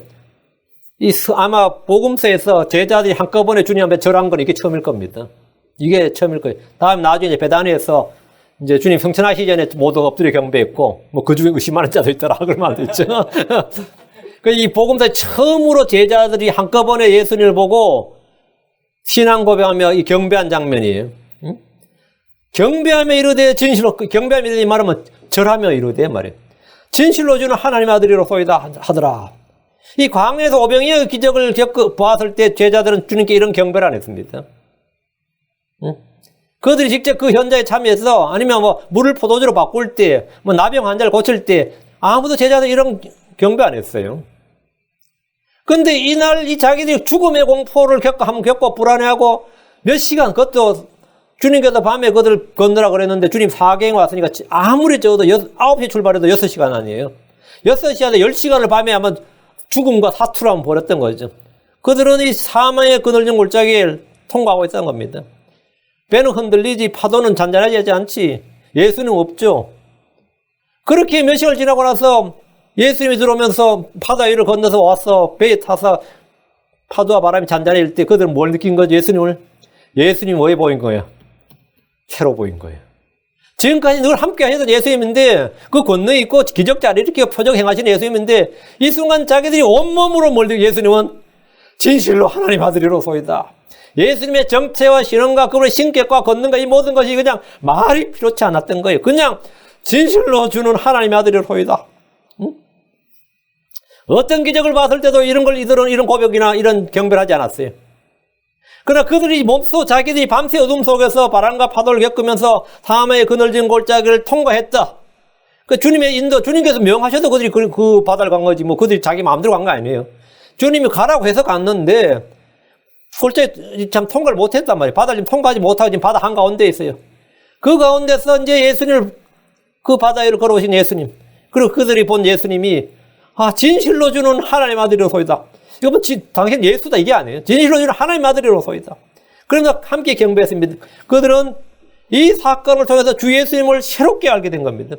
아마 복음서에서 제자들이 한꺼번에 주님 앞에 절한 건 이게 처음일 겁니다. 이게 처음일 거예요. 다음 나중에 베다니에서 이제 주님 성천하시기 전에 모두 엎드려 경배했고, 뭐 그 중에 의심하는 자도 있더라. 그런 말도 있죠. 이 복음서에 처음으로 제자들이 한꺼번에 예수님을 보고 신앙 고백하며 이 경배한 장면이에요. 응? 경배하며 이르되 진실로, 경배하며 이르되 말하면 절하며 이르되 말이에요. 진실로 주는 하나님의 아들이로소이다 하더라. 이 광야에서 오병이어의 기적을 보았을 때 제자들은 주님께 이런 경배를 안 했습니다. 응? 그들이 직접 그 현장에 참여해서 아니면 뭐 물을 포도주로 바꿀 때, 뭐 나병 환자를 고칠 때 아무도 제자들 이런 경배 안 했어요. 근데 이날 이 자기들이 죽음의 공포를 겪고 불안해하고 몇 시간, 그것도 주님께서 밤에 그들 건너라 그랬는데 주님 4경에 왔으니까 아무리 적어도 9시에 출발해도 6시간 아니에요. 6시간에 10시간을 밤에 아마 죽음과 사투를 한번 벌였던 거죠. 그들은 이 사망의 그늘진 골짜기를 통과하고 있었던 겁니다. 배는 흔들리지 파도는 잔잔하지 않지. 예수는 없죠. 그렇게 몇 시간을 지나고 나서 예수님이 들어오면서 바다 위를 건너서 와서 배에 타서 파도와 바람이 잔잔해질 때 그들은 뭘 느낀 거죠? 예수님이 왜 보인 거예요? 새로 보인 거예요. 지금까지 늘 함께 하셨던 예수님인데 그 건너에 있고 기적자를 이렇게 표적 행하시는 예수님인데 이 순간 자기들이 온몸으로 몰리고 예수님은 진실로 하나님 아들이로소이다. 예수님의 정체와 신앙과 그분의 신격과 걷는가 이 모든 것이 그냥 말이 필요치 않았던 거예요. 그냥 진실로 주는 하나님의 아들이로소이다. 응? 어떤 기적을 봤을 때도 이들은 이런 고백이나 이런 경배를 하지 않았어요. 그러나 그들이 자기들이 밤새 어둠 속에서 바람과 파도를 겪으면서 사망의 그늘진 골짜기를 통과했다. 주님의 인도, 주님께서 명하셔도 그들이 그 바다를 간 거지, 뭐 그들이 자기 마음대로 간 거 아니에요. 주님이 가라고 해서 갔는데, 골짜기 참 통과를 못 했단 말이에요. 바다를 통과하지 못하고 지금 바다 한가운데에 있어요. 그 가운데서 이제 예수님을, 그 바다 위를 걸어오신 예수님, 그리고 그들이 본 예수님이, 진실로 주는 하나님 아들이로소이다. 이거 뭐 당신 예수다 이게 아니에요. 진실로 주는 하나님 아들이로소이다. 그러면서 함께 경배했습니다. 그들은 이 사건을 통해서 주 예수님을 새롭게 알게 된 겁니다.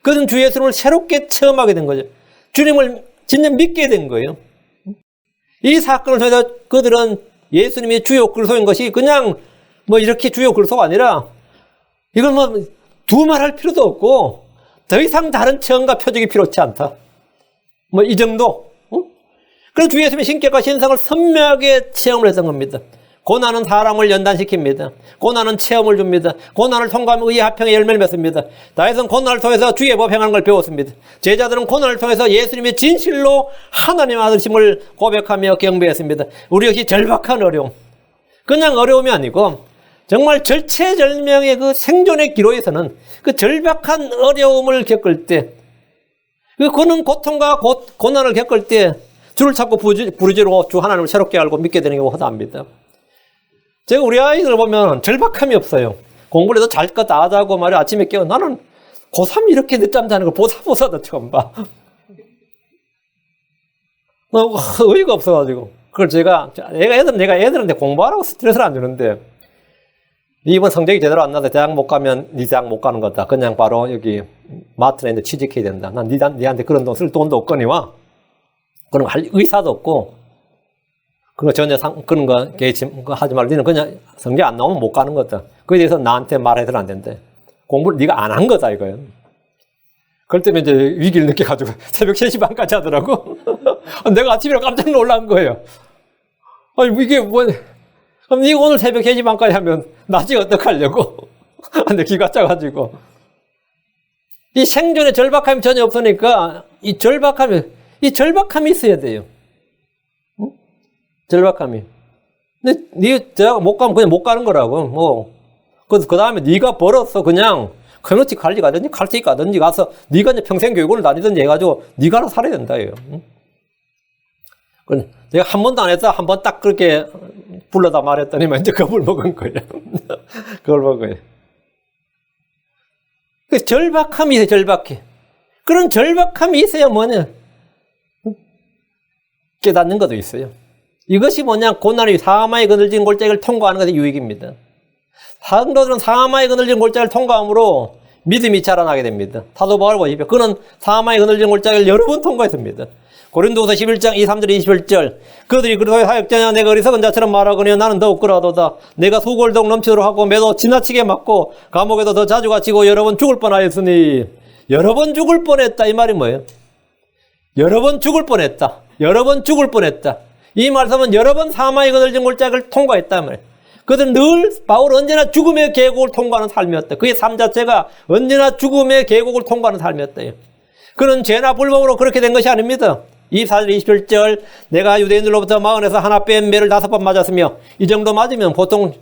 그들은 주 예수님을 새롭게 체험하게 된 거죠. 주님을 진짜 믿게 된 거예요. 이 사건을 통해서 그들은 예수님이 주요 그리스도인 것이 그냥 뭐 이렇게 주요 그리스도가 아니라 이걸 뭐 두말할 필요도 없고 더 이상 다른 체험과 표적이 필요치 않다. 뭐 이 정도. 그래서 주 예수님의 신격과 신성을 선명하게 체험을 했던 겁니다. 고난은 사람을 연단시킵니다. 고난은 체험을 줍니다. 고난을 통과하면 의의 화평의 열매를 맺습니다. 다윗은 고난을 통해서 주의 법 행하는 걸 배웠습니다. 제자들은 고난을 통해서 예수님의 진실로 하나님 아들심을 고백하며 경배했습니다. 우리 역시 절박한 어려움, 그냥 어려움이 아니고 정말 절체절명의 그 생존의 기로에서는 그 절박한 어려움을 겪을 때, 그는 고통과 고난을 겪을 때 주를 찾고 부르짖고 주 하나님을 새롭게 알고 믿게 되는 경우가 허다합니다. 제가 우리 아이들 보면 절박함이 없어요. 공부를 해도 잘 것 다 하자고 말이야. 아침에 깨워. 나는 고3 이렇게 늦잠 자는 거 보사도 처음 봐. 의의가 없어가지고. 그걸 제가 애들한테 공부하라고 스트레스를 안 주는데, 이번 성적이 제대로 안 나서 대학 못 가면 네 대학 못 가는 거다. 그냥 바로 여기 마트나 있는데 취직해야 된다. 난 니한테 그런 돈 쓸 돈도 없거니와. 그런 거 할 의사도 없고, 그런 거 전혀 그런 거 하지 말고, 니는 그냥 성적 안 나오면 못 가는 거다. 그에 대해서 나한테 말해서는 안 된대. 공부를 네가 안 한 거다, 이거예요. 그럴 때면 이제 위기를 느껴가지고 새벽 3시 반까지 하더라고. 내가 아침에 깜짝 놀란 거예요. 아니, 이게 뭐, 그럼 네가 오늘 새벽 3시 반까지 하면 낮에 어떡하려고? 근데 기가 짜가지고. 이 생존에 절박함이 전혀 없으니까 이 절박함이 있어야 돼요. 응? 절박함이. 근데 제가 못 가면 그냥 못 가는 거라고. 뭐. 그 다음에 네가 벌었어. 그냥 커뮤니티 관리 가든지 칼퇴 가든지 가서 네가 이제 평생 교육을 다니든지 해가지고 네가 알아서 살아야 된다. 응? 내가 한 번도 안 했다. 한 번 딱 그렇게 불러다 말했더니만 이제 겁을 먹은 거예요. 그걸 먹어요. 그 절박함이 있어요, 절박해. 그런 절박함이 있어야 뭐냐? 깨닫는 것도 있어요. 이것이 뭐냐? 고난이 사마의 그늘진 골짜기를 통과하는 것의 유익입니다. 사도들은 사마의 그늘진 골짜기를 통과함으로 믿음이 자라나게 됩니다. 사도 바울 보십시오. 그는 사마의 그늘진 골짜기를 여러 번 통과했습니다. 고린도후서 11장 23절 21절 그들이 그리스도의 사역자냐 내가 어리석은 자처럼 말하거니와 나는 더욱 그러하도다. 내가 수고를 더욱 넘치도록 하고 매도 지나치게 맞고 감옥에도 더 자주 갇히고 여러 번 죽을 뻔하였으니 여러 번 죽을 뻔했다. 이 말이 뭐예요? 여러 번 죽을 뻔했다. 여러 번 죽을 뻔했다. 이 말씀은 여러 번 사마의 그늘진 골짜기를 통과했다 말이에요. 그들은 늘 바울은 언제나 죽음의 계곡을 통과하는 삶이었다. 그의 삶 자체가 언제나 죽음의 계곡을 통과하는 삶이었다. 그는 죄나 불법으로 그렇게 된 것이 아닙니다. 24절 27절 내가 유대인들로부터 마흔에서 하나 뺀 매를 5번 맞았으며 이 정도 맞으면 보통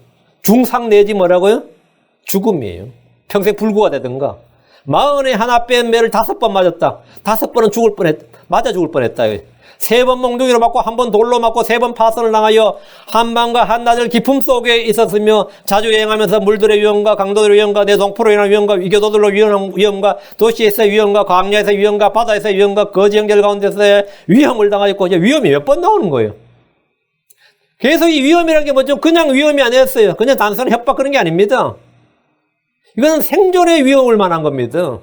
중상 내지 뭐라고요? 죽음이에요. 평생 불구가 되든가. 마흔에 하나 뺀 매를 5번 맞았다. 5번은 죽을 뻔했다. 맞아 죽을 뻔했다. 3번 몽둥이로 맞고 1번 돌로 맞고 3번 파선을 당하여 한밤과 한낮을 기품 속에 있었으며 자주 여행하면서 물들의 위험과 강도들의 위험과 내 동포로 인한 위험과 위교도들로 위험과 도시에서의 위험과 광야에서의 위험과 바다에서의 위험과 거지 형제들 가운데서의 위험을 당하였고 이제 위험이 몇 번 나오는 거예요. 계속 이 위험이라는 게 뭐죠? 그냥 위험이 아니었어요. 그냥 단순히 협박 그런 게 아닙니다. 이거는 생존의 위험을 말한 겁니다.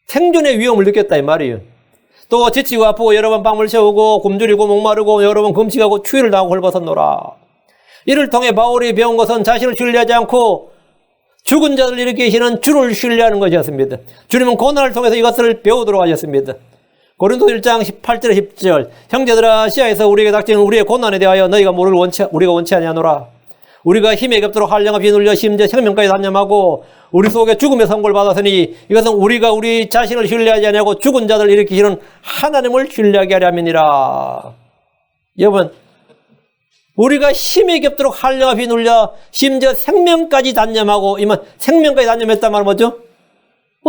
생존의 위험을 느꼈다 이 말이에요. 또 지치고 아프고 여러 번 밤을 새우고 굶주리고 목마르고 여러 번 금식하고 추위를 당하고 헐벗었노라. 이를 통해 바울이 배운 것은 자신을 신뢰하지 않고 죽은 자를 일으키시는 주를 신뢰하는 것이었습니다. 주님은 고난을 통해서 이것을 배우도록 하셨습니다. 고린도서 1장 18절 10절 형제들아 시야에서 우리에게 닥치는 우리의 고난에 대하여 너희가 모를 우리가 원치 아니하노라. 우리가 힘에 겹도록 한량없이 눌려 심지어 생명까지 단념하고 우리 속에 죽음의 선고를 받았으니 이것은 우리가 우리 자신을 신뢰하지 아니하고 죽은 자들 일으키시는 하나님을 신뢰하게 하려 함이니라. 여러분 우리가 힘에 겹도록 한량없이 눌려 심지어 생명까지 단념하고 이만 생명까지 단념했단 말은 뭐죠?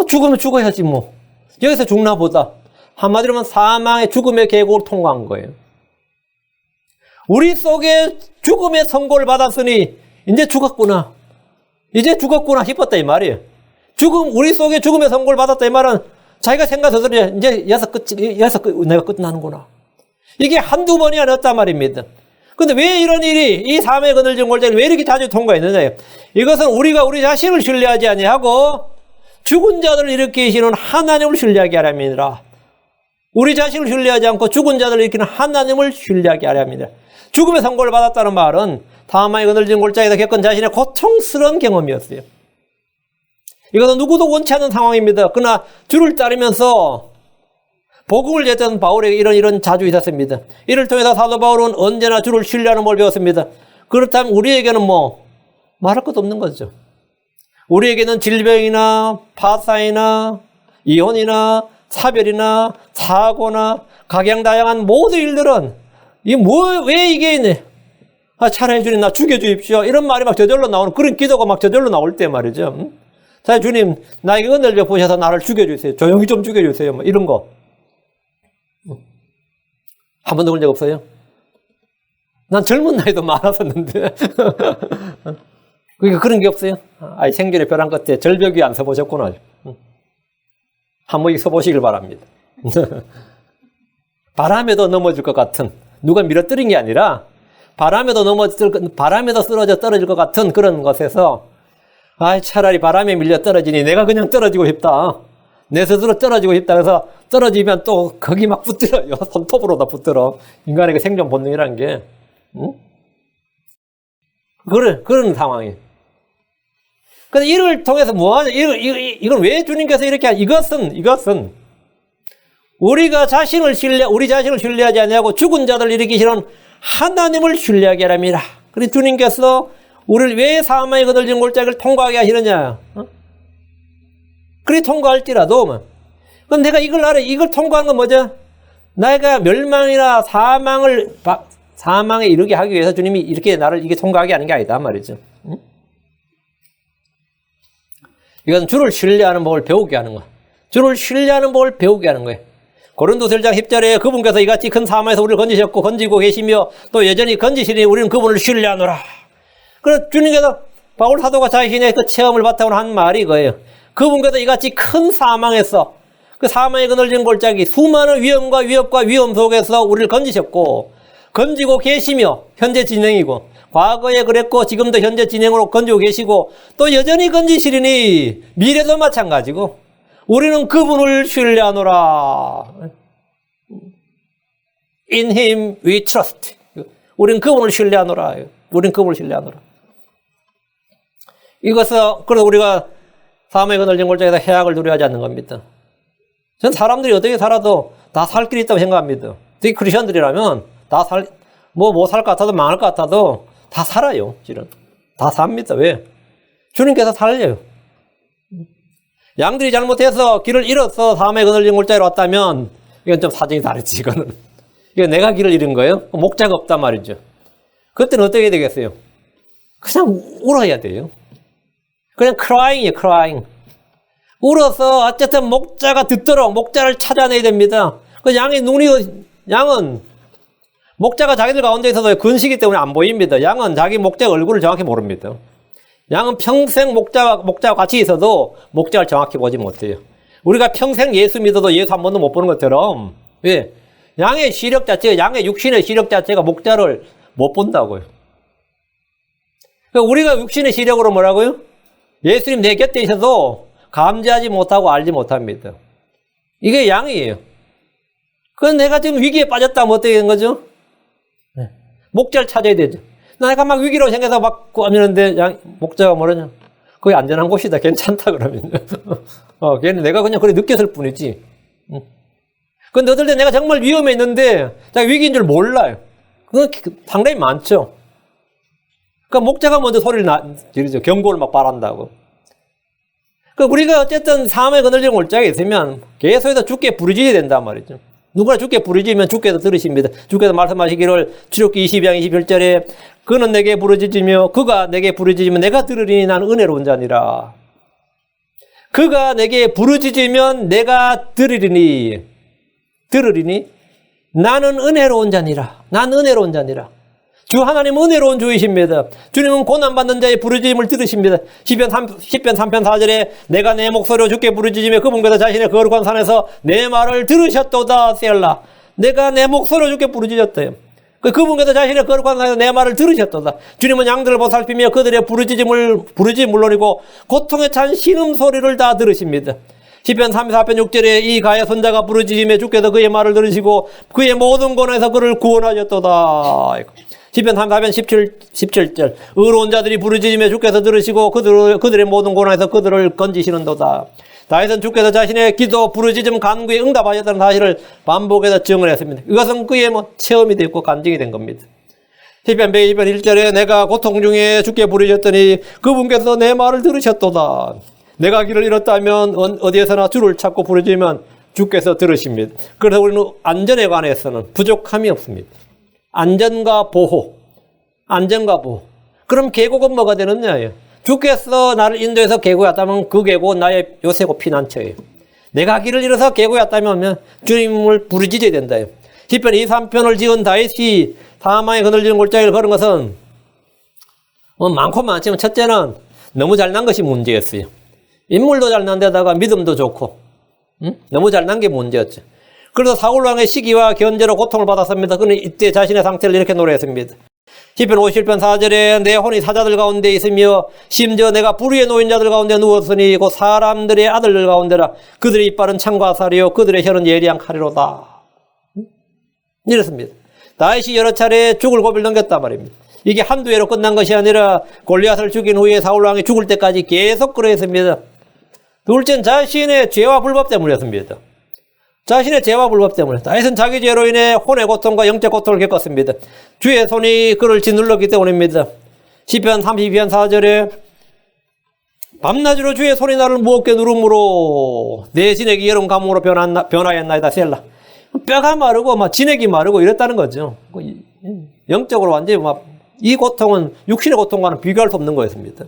죽으면 죽어야지 뭐. 여기서 죽나 보다. 한마디로 하면 사망의 죽음의 계곡을 통과한 거예요. 우리 속에 죽음의 선고를 받았으니 이제 죽었구나. 이제 죽었구나 싶었다 이 말이에요. 우리 속에 죽음의 선고를 받았다 이 말은 자기가 생각해서 이제 내가 끝나는구나. 이게 한두 번이 아니었단 말입니다. 근데 왜 이런 일이 이 삶의 그늘진 골짜기를 왜 이렇게 자주 통과했느냐. 이것은 우리가 우리 자신을 신뢰하지 아니하고 죽은 자들을 일으키시는 하나님을 신뢰하게 하랍니다. 우리 자신을 신뢰하지 않고 죽은 자들을 일으키는 하나님을 신뢰하게 하랍니다. 죽음의 선고를 받았다는 말은 사마의 그늘진 골짜기에서 겪은 자신의 고통스러운 경험이었어요. 이것은 누구도 원치 않는 상황입니다. 그러나 주를 따르면서 복음을 전했던 바울에게 이런 자주 있었습니다. 이를 통해서 사도 바울은 언제나 주를 신뢰하는 법을 배웠습니다. 그렇다면 우리에게는 말할 것도 없는 거죠. 우리에게는 질병이나 파산이나 이혼이나 사별이나 사고나 각양다양한 모든 일들은 왜 이게 있네? 차라리 주님 나 죽여주십시오. 이런 말이 막 저절로 나오는 그런 기도가 막 저절로 나올 때 말이죠. 자 주님 나에게 은혜를 베푸셔서 나를 죽여주세요. 조용히 좀 죽여주세요. 이런 거. 한 번도 그런 적 없어요? 난 젊은 나이도 많았었는데. 그러니까 그런 게 없어요? 생전에 벼랑 끝에 절벽 위에 안 서보셨구나. 한 번씩 서보시길 바랍니다. 바람에도 넘어질 것 같은, 누가 밀어뜨린 게 아니라 바람에도 쓰러져 떨어질 것 같은 그런 것에서 차라리 바람에 밀려 떨어지니 내가 그냥 떨어지고 싶다. 내 스스로 떨어지고 싶다. 그래서 떨어지면 또 거기 막 붙들어요. 손톱으로 다 붙들어. 인간의 그 생존 본능이라는 게. 그런 상황이에요. 근데 이를 통해서 뭐하냐? 이걸 왜 주님께서 이렇게 이것은 우리 자신을 신뢰하지 아니하고 죽은 자들 일으키시는 하나님을 신뢰하게 하랍니다. 그래서 주님께서 우리를 왜 사마의 그늘진 골짜기를 통과하게 하시느냐? 그래 통과할지라도 그럼 내가 이걸 알아. 이걸 통과하는 건 뭐죠? 내가 멸망이나 사망에 이르게 하기 위해서 주님이 이렇게 나를 이게 통과하게 하는 게 아니다 말이죠. 응? 이건 주를 신뢰하는 법을 배우게 하는 거야. 주를 신뢰하는 법을 배우게 하는 거예요. 고린도서 1장 10절에 그분께서 이같이 큰 사망에서 우리를 건지셨고 건지고 계시며 또 여전히 건지시니 우리는 그분을 신뢰하노라. 그래서 주님께서 바울 사도가 자신의 그 체험을 바탕으로 한 말이 이거예요. 그분께서 이같이 큰 사망에서 그 사망의 그늘진 골짜기 수많은 위험과 위협과 위험 속에서 우리를 건지셨고 건지고 계시며 현재 진행이고 과거에 그랬고 지금도 현재 진행으로 건지고 계시고 또 여전히 건지시리니 미래도 마찬가지고 우리는 그분을 신뢰하노라. In him we trust. 우리는 그분을 신뢰하노라. 우리는 그분을 신뢰하노라. 이것은 그래서 우리가 사망의 그늘진 골짜기에서 해악을 두려워하지 않는 겁니다. 전 사람들이 어떻게 살아도 다 살 길이 있다고 생각합니다. 특히 크리스천들이라면 다 못 살 것 같아도 망할 것 같아도 다 살아요. 실은 다 삽니다. 왜? 주님께서 살려요. 양들이 잘못해서 길을 잃어서 사망의 그늘진 골짜기로 왔다면 이건 좀 사정이 다르지. 이거는 내가 길을 잃은 거예요. 목자가 없단 말이죠. 그때는 어떻게 되겠어요? 그냥 울어야 돼요. 그냥 crying이에요. crying. 울어서 어쨌든 목자가 듣도록 목자를 찾아내야 됩니다. 그 양은 목자가 자기들 가운데 있어서 근시기 때문에 안 보입니다. 양은 자기 목자 얼굴을 정확히 모릅니다. 양은 평생 목자와 같이 있어도 목자를 정확히 보지 못해요. 우리가 평생 예수 믿어도 예수 한 번도 못 보는 것처럼 왜? 양의 시력 자체가 양의 육신의 시력 자체가 목자를 못 본다고요. 그러니까 우리가 육신의 시력으로 뭐라고요? 예수님 내 곁에 있어도 감지하지 못하고 알지 못합니다. 이게 양이에요. 그건 내가 지금 위기에 빠졌다면 어떻게 되는 거죠? 네. 목자를 찾아야 되죠. 내가 막 위기로 생겨서 막 꾸미는데 목자가 뭐라냐? 거기 안전한 곳이다. 괜찮다 그러면. 걔는 내가 그냥 그래 느꼈을 뿐이지. 근데 어떨 때 내가 정말 위험에 있는데 자기 위기인 줄 몰라요. 그건 상당히 많죠. 그러니까 목자가 먼저 소리를 지르죠. 경고를 막 바란다고. 그러니까 우리가 어쨌든 사망의 그늘진 골짜기에 있으면 계속해서 주께 부르짖어야 된단 말이죠. 누구나 주께 부르짖으면 주께서 들으십니다. 주께서 말씀하시기를 출애굽기 22장 21절에 그는 내게 부르짖으며 그가 내게 부르짖으면 내가 들으리니 나는 은혜로운 자니라. 그가 내게 부르짖으면 내가 들으리니 나는 은혜로운 자니라. 나는 은혜로운 자니라. 주 하나님은 은혜로운 주이십니다. 주님은 고난받는 자의 부르짖음을 들으십니다. 시편 3편 4절에 내가 내 목소리로 주께 부르짖으며 그분께서 자신의 거룩한 산에서 내 말을 들으셨도다. 셀라. 내가 내 목소리로 주께 부르짖었대요. 그분께서 자신의 거룩한 산에서 내 말을 들으셨도다. 주님은 양들을 보살피며 그들의 부르짖음 물론이고 고통에 찬 신음소리를 다 들으십니다. 시편 34편 6절에 이 가야 손자가 부르짖으며 주께서 그의 말을 들으시고 그의 모든 고난에서 그를 구원하셨도다. 시편 34편 17절 의로운 자들이 부르짖으며 주께서 들으시고 그들의 모든 고난에서 그들을 건지시는도다. 다윗은 주께서 자신의 기도 부르짖음 간구에 응답하셨다는 사실을 반복해서 증언 했습니다. 이것은 그의 체험이 되었고 간증이 된 겁니다. 시편 120편 1절에 내가 고통 중에 주께 부르짖었더니 그분께서 내 말을 들으셨도다. 내가 길을 잃었다면 어디에서나 주를 찾고 부르짖으면 주께서 들으십니다. 그래서 우리는 안전에 관해서는 부족함이 없습니다. 안전과 보호. 그럼 계곡은 뭐가 되느냐예요. 주께서 나를 인도해서 계곡에 왔다면 그 계곡은 나의 요새고 피난처예요. 내가 길을 잃어서 계곡에 왔다면 주님을 부르짖어야 된다요. 시편 23편을 지은 다윗이 사망의 그늘진 골짜기를 걸은 것은 많고 많지만 첫째는 너무 잘난 것이 문제였어요. 인물도 잘난 데다가 믿음도 좋고 너무 잘난 게 문제였죠. 그래서 사울 왕의 시기와 견제로 고통을 받았습니다. 그는 이때 자신의 상태를 이렇게 노래했습니다. 시편 51편 4절에 내 혼이 사자들 가운데 있으며 심지어 내가 불의의 노인자들 가운데 누웠으니 곧 사람들의 아들들 가운데라. 그들의 이빨은 창과 살이요 그들의 혀는 예리한 칼이로다. 이렇습니다. 다윗이 여러 차례 죽을 고비를 넘겼단 말입니다. 이게 한두 해로 끝난 것이 아니라 골리앗을 죽인 후에 사울 왕이 죽을 때까지 계속 그러했습니다. 둘째는 자신의 죄와 불법 때문이었습니다. 자신의 죄와 불법 때문에 다윗은 자기 죄로 인해 혼의 고통과 영적 고통을 겪었습니다. 주의 손이 그를 짓눌렀기 때문입니다. 시편 32편 4절에 밤낮으로 주의 소리 나를 무겁게 누름으로 내 진액이 여름 가뭄으로 변하였나이다 셀라. 뼈가 마르고 막 진액이 마르고 이랬다는 거죠. 영적으로 완전히 막 이 고통은 육신의 고통과는 비교할 수 없는 거였습니다.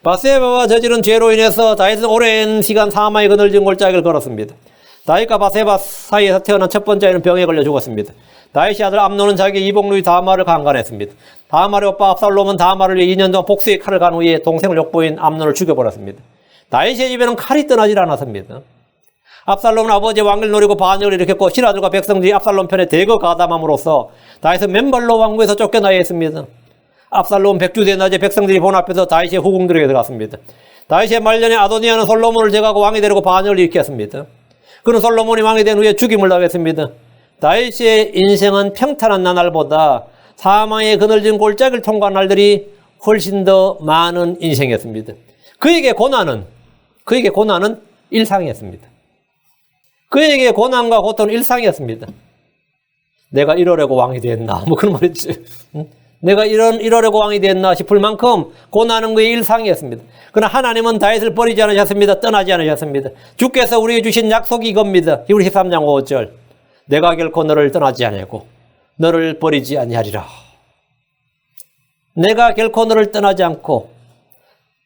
바세바와 저지른 죄로 인해서 다윗은 오랜 시간 사망의 그늘진 골짜기를 걸었습니다. 다윗과 바세바 사이에서 태어난 첫 번째 아이는 병에 걸려 죽었습니다. 다윗의 아들 암논은 자기 이복누이 다말을 강간했습니다. 다말의 오빠 압살롬은 다말을 위해 2년 동안 복수의 칼을 간 후에 동생을 욕보인 암논을 죽여버렸습니다. 다윗의 집에는 칼이 떠나질 않았습니다. 압살롬은 아버지의 왕위를 노리고 반역을 일으켰고 신하들과 백성들이 압살롬 편에 대거 가담함으로써 다윗은 맨발로 왕궁에서 쫓겨나야 했습니다. 압살롬 백주대낮에 백성들이 본 앞에서 다윗의 후궁들에게 들어갔습니다. 다윗의 말년에 아도니아는 솔로몬을 제거하고 왕이 되려고 반역을 일으켰습니다. 그는 솔로몬이 왕이 된 후에 죽임을 당했습니다. 다윗의 인생은 평탄한 나날보다 사망의 그늘진 골짜기를 통과한 날들이 훨씬 더 많은 인생이었습니다. 그에게 고난은 일상이었습니다. 그에게 고난과 고통은 일상이었습니다. 내가 이러려고 왕이 됐나? 뭐 그런 말이지. 내가 이러려고 왕이 됐나 싶을 만큼 고난은 그의 일상이었습니다. 그러나 하나님은 다윗을 버리지 않으셨습니다. 떠나지 않으셨습니다. 주께서 우리에게 주신 약속이 이겁니다. 히브리 13장 5절. 내가 결코 너를 떠나지 아니하고 너를 버리지 아니하리라. 내가 결코 너를 떠나지 않고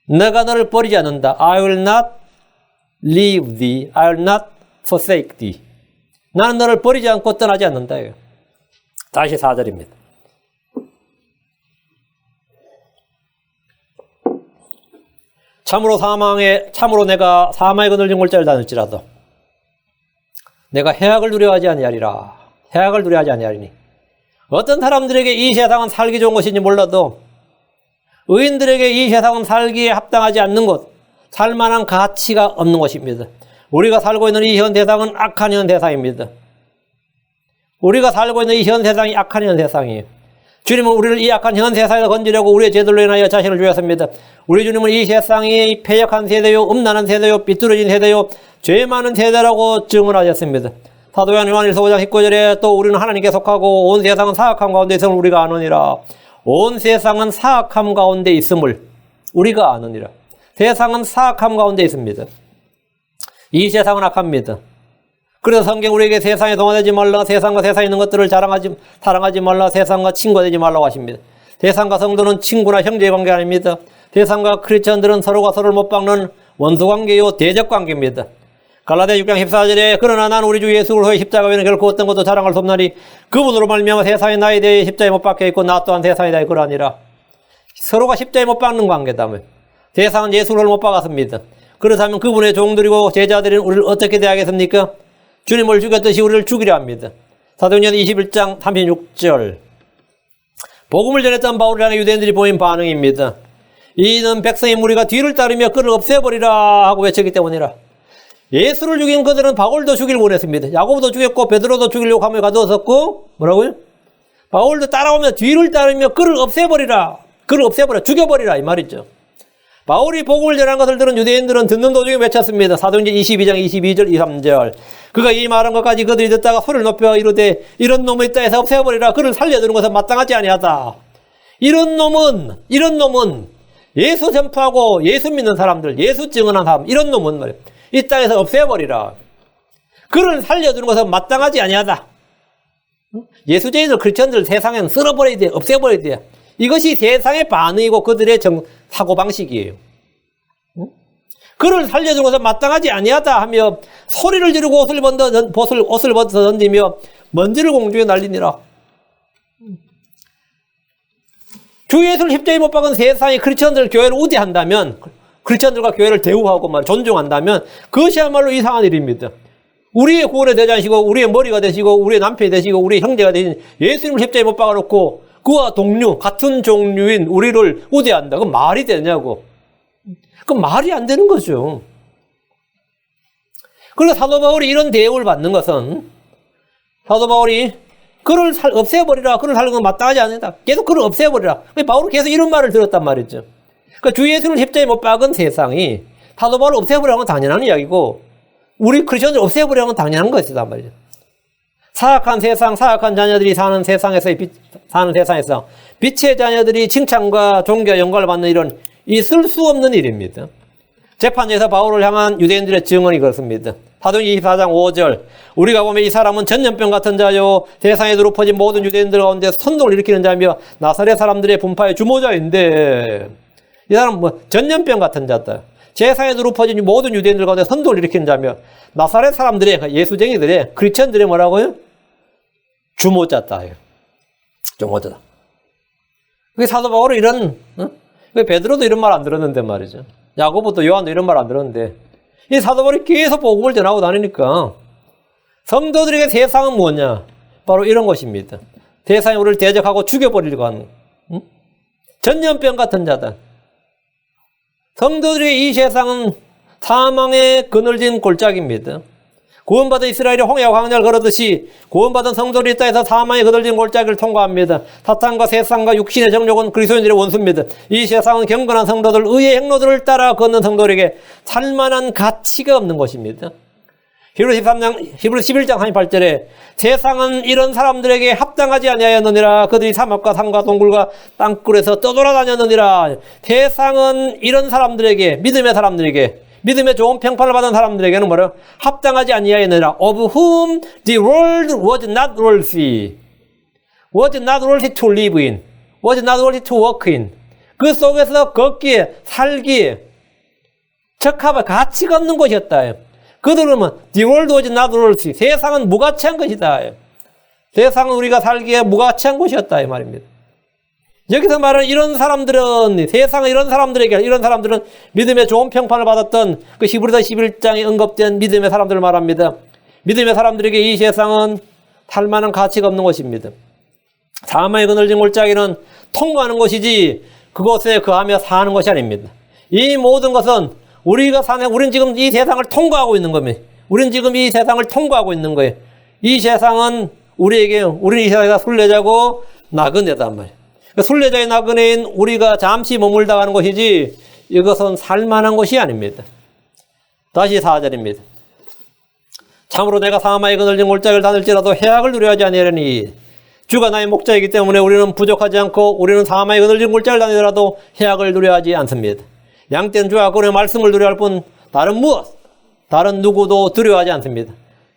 내가 너를 버리지 않는다. I will not leave thee. I will not forsake thee. 나는 너를 버리지 않고 떠나지 않는다. 다시 4절입니다. 참으로 내가 사망의 그늘진 골짜기를 다닐지라도 내가 해악을 두려워하지 아니하리라. 해악을 두려워하지 아니하리니. 어떤 사람들에게 이 세상은 살기 좋은 것인지 몰라도 의인들에게 이 세상은 살기에 합당하지 않는 것, 살만한 가치가 없는 것입니다. 우리가 살고 있는 이 현 세상은 악한 현 세상입니다. 우리가 살고 있는 이 현 세상이 악한 현 세상이에요. 주님은 우리를 이 악한 현 세상에서 건지려고 우리의 죄들로 인하여 자신을 주셨습니다. 우리 주님은 이 세상이 패역한 세대요, 음란한 세대요, 삐뚤어진 세대요, 죄 많은 세대라고 증언하셨습니다. 사도 요한 1서 5장 19절에 또 우리는 하나님께 속하고 온 세상은 사악함 가운데 있음을 우리가 아느니라. 온 세상은 사악함 가운데 있음을 우리가 아느니라. 세상은 사악함 가운데 있습니다. 이 세상은 악합니다. 그래서 성경 우리에게 세상에 동화되지 말라, 세상과 세상에 있는 것들을 사랑하지 말라, 세상과 친구가 되지 말라고 하십니다. 세상과 성도는 친구나 형제의 관계 아닙니다. 세상과 크리스천들은 서로가 서로를 못 박는 원수관계요, 대적관계입니다. 갈라디아 6장 14절에 그러나 난 우리 주 예수 그리스도의 십자가 외에는 결코 어떤 것도 자랑할 수 없나니 그분으로 말미암아 세상에 나에 대해 십자가에 못 박혀 있고 나 또한 세상에 대해 그러하니라. 서로가 십자가에 못 박는 관계다면 세상은 예수를 못 박았습니다. 그렇다면 그분의 종들이고 제자들은 우리를 어떻게 대하겠습니까? 주님을 죽였듯이 우리를 죽이려 합니다. 사도행전 21장 36절. 복음을 전했던 바울을 향해 유대인들이 보인 반응입니다. 이는 백성의 무리가 뒤를 따르며 그를 없애버리라 하고 외쳤기 때문이라. 예수를 죽인 그들은 바울도 죽이려고 원했습니다. 야고보도 죽였고 베드로도 죽이려고 함을 가두었었고 뭐라고요? 바울도 따라오며 뒤를 따르며 그를 없애버리라. 그를 없애버려. 죽여버리라 이 말이죠. 바울이 복음을 전한 것을 들은 유대인들은 듣는 도중에 외쳤습니다. 사도행전 22장 22절 23절. 그가 이 말한 것까지 그들이 듣다가 소리를 높여 이르되 이런 놈을 있다 해서 없애버리라. 그를 살려두는 것은 마땅하지 아니하다. 이런 놈은 예수 전파하고 예수 믿는 사람들, 예수 증언한 사람, 이런 놈은 말이에요. 이 땅에서 없애버리라. 그를 살려두는 것은 마땅하지 아니하다. 예수쟁이들, 크리스천들 세상에는 쓸어버려야 돼, 없애버려야 돼. 이것이 세상의 반응이고 그들의 사고방식이에요. 그를 살려주는 것은 마땅하지 아니하다 하며 소리를 지르고 옷을 벗어 던지며 먼지를 공중에 날리니라. 주 예수를 십자가에 못 박은 세상의 크리스천들 교회를 우대한다면, 크리스천들과 교회를 대우하고 존중한다면 그것이야말로 이상한 일입니다. 우리의 구원의 대장이시고 우리의 머리가 되시고 우리의 남편이 되시고 우리의 형제가 되신 예수님을 십자가에 못 박아놓고 그와 동료, 같은 종류인 우리를 우대한다. 그건 말이 되냐고. 그건 말이 안 되는 거죠. 그리고 사도 바울이 이런 대우를 받는 것은 사도 바울이 그를 없애버리라. 그를 살는 건 마땅하지 않다. 계속 그를 없애버리라. 바울은 계속 이런 말을 들었단 말이죠. 그러니까 주 예수를 십자가에 못 박은 세상이 사도 바울을 없애버리라는 건 당연한 이야기고 우리 크리스천들 없애버리라는 건 당연한 것이단 말이죠. 사악한 세상, 사악한 자녀들이 사는 세상에서 빛의 자녀들이 칭찬과 존귀와 영광을 받는 일은 있을 수 없는 일입니다. 재판에서 바울을 향한 유대인들의 증언이 그렇습니다. 사도행전 24장 5절 우리가 보면 이 사람은 전염병 같은 자요 세상에 두루 퍼진 모든 유대인들 가운데 선동을 일으키는 자며 나사렛 사람들의 분파의 주모자인데 이 사람은 뭐 전염병 같은 자다. 세상에 두루 퍼진 모든 유대인들 가운데 선동을 일으키는 자며 나사렛 사람들의 예수쟁이들의 크리스천들의 뭐라고요? 주모자다. 주모자다. 그게 사도 바울은 이런 베드로도 이런 말 안 들었는데 말이죠. 야고보도 요한도 이런 말 안 들었는데 이 사도 바울이 계속 복음을 전하고 다니니까 성도들에게 세상은 뭐냐? 바로 이런 것입니다. 세상이 우리를 대적하고 죽여버리려고 하는 전염병 같은 자다. 성도들의 이 세상은 사망의 그늘진 골짜기입니다. 구원받은 이스라엘이 홍해와 광야를 걸었듯이 구원받은 성도들이 이 땅에서 사망의 그늘진 골짜기를 통과합니다. 사탄과 세상과 육신의 정욕은 그리스도인들의 원수입니다. 이 세상은 경건한 성도들, 의의 행로들을 따라 걷는 성도들에게 살만한 가치가 없는 것입니다. 히브리서 11장 38절에 세상은 이런 사람들에게 합당하지 아니하였느니라. 그들이 사막과 산과 동굴과 땅굴에서 떠돌아다녔느니라. 세상은 이런 사람들에게, 믿음의 사람들에게, 믿음의 좋은 평판을 받은 사람들에게는 뭐라? 합당하지 아니하였느니라. Of whom the world was not worthy. Was not worthy to live in. Was not worthy to walk in. 그 속에서 걷기에, 살기에 적합한 가치가 없는 것이었다. 그들은 뭐 the world was not worthy. 세상은 무가치한 것이다. 세상은 우리가 살기에 무가치한 것이었다 이 말입니다. 여기서 말하는 이런 사람들은 세상의 이런 사람들에게 이런 사람들은 믿음의 좋은 평판을 받았던 그 히브리서 11장에 언급된 믿음의 사람들을 말합니다. 믿음의 사람들에게 이 세상은 살만한 가치가 없는 것입니다. 사망의 그늘진 골짜기는 통과하는 것이지 그곳에 거하며 사는 것이 아닙니다. 이 모든 것은 우리는 지금 이 세상을 통과하고 있는 겁니다. 우리는 지금 이 세상을 통과하고 있는 거예요. 이 세상은 우리는 이 세상에서 순례자고 나그네단 말이에요. 순례자의 나그네인 우리가 잠시 머물다 가는 것이지 이것은 살만한 것이 아닙니다. 다시 4절입니다. 참으로 내가 사망의 그늘진 골짜기를 다닐지라도 해악을 두려워하지 아니하려니 주가 나의 목자이기 때문에 우리는 부족하지 않고 우리는 사망의 그늘진 골짜기를 다니더라도 해악을 두려워하지 않습니다. 양떼는 주와 그의 말씀을 두려워할 뿐 다른 누구도 두려워하지 않습니다.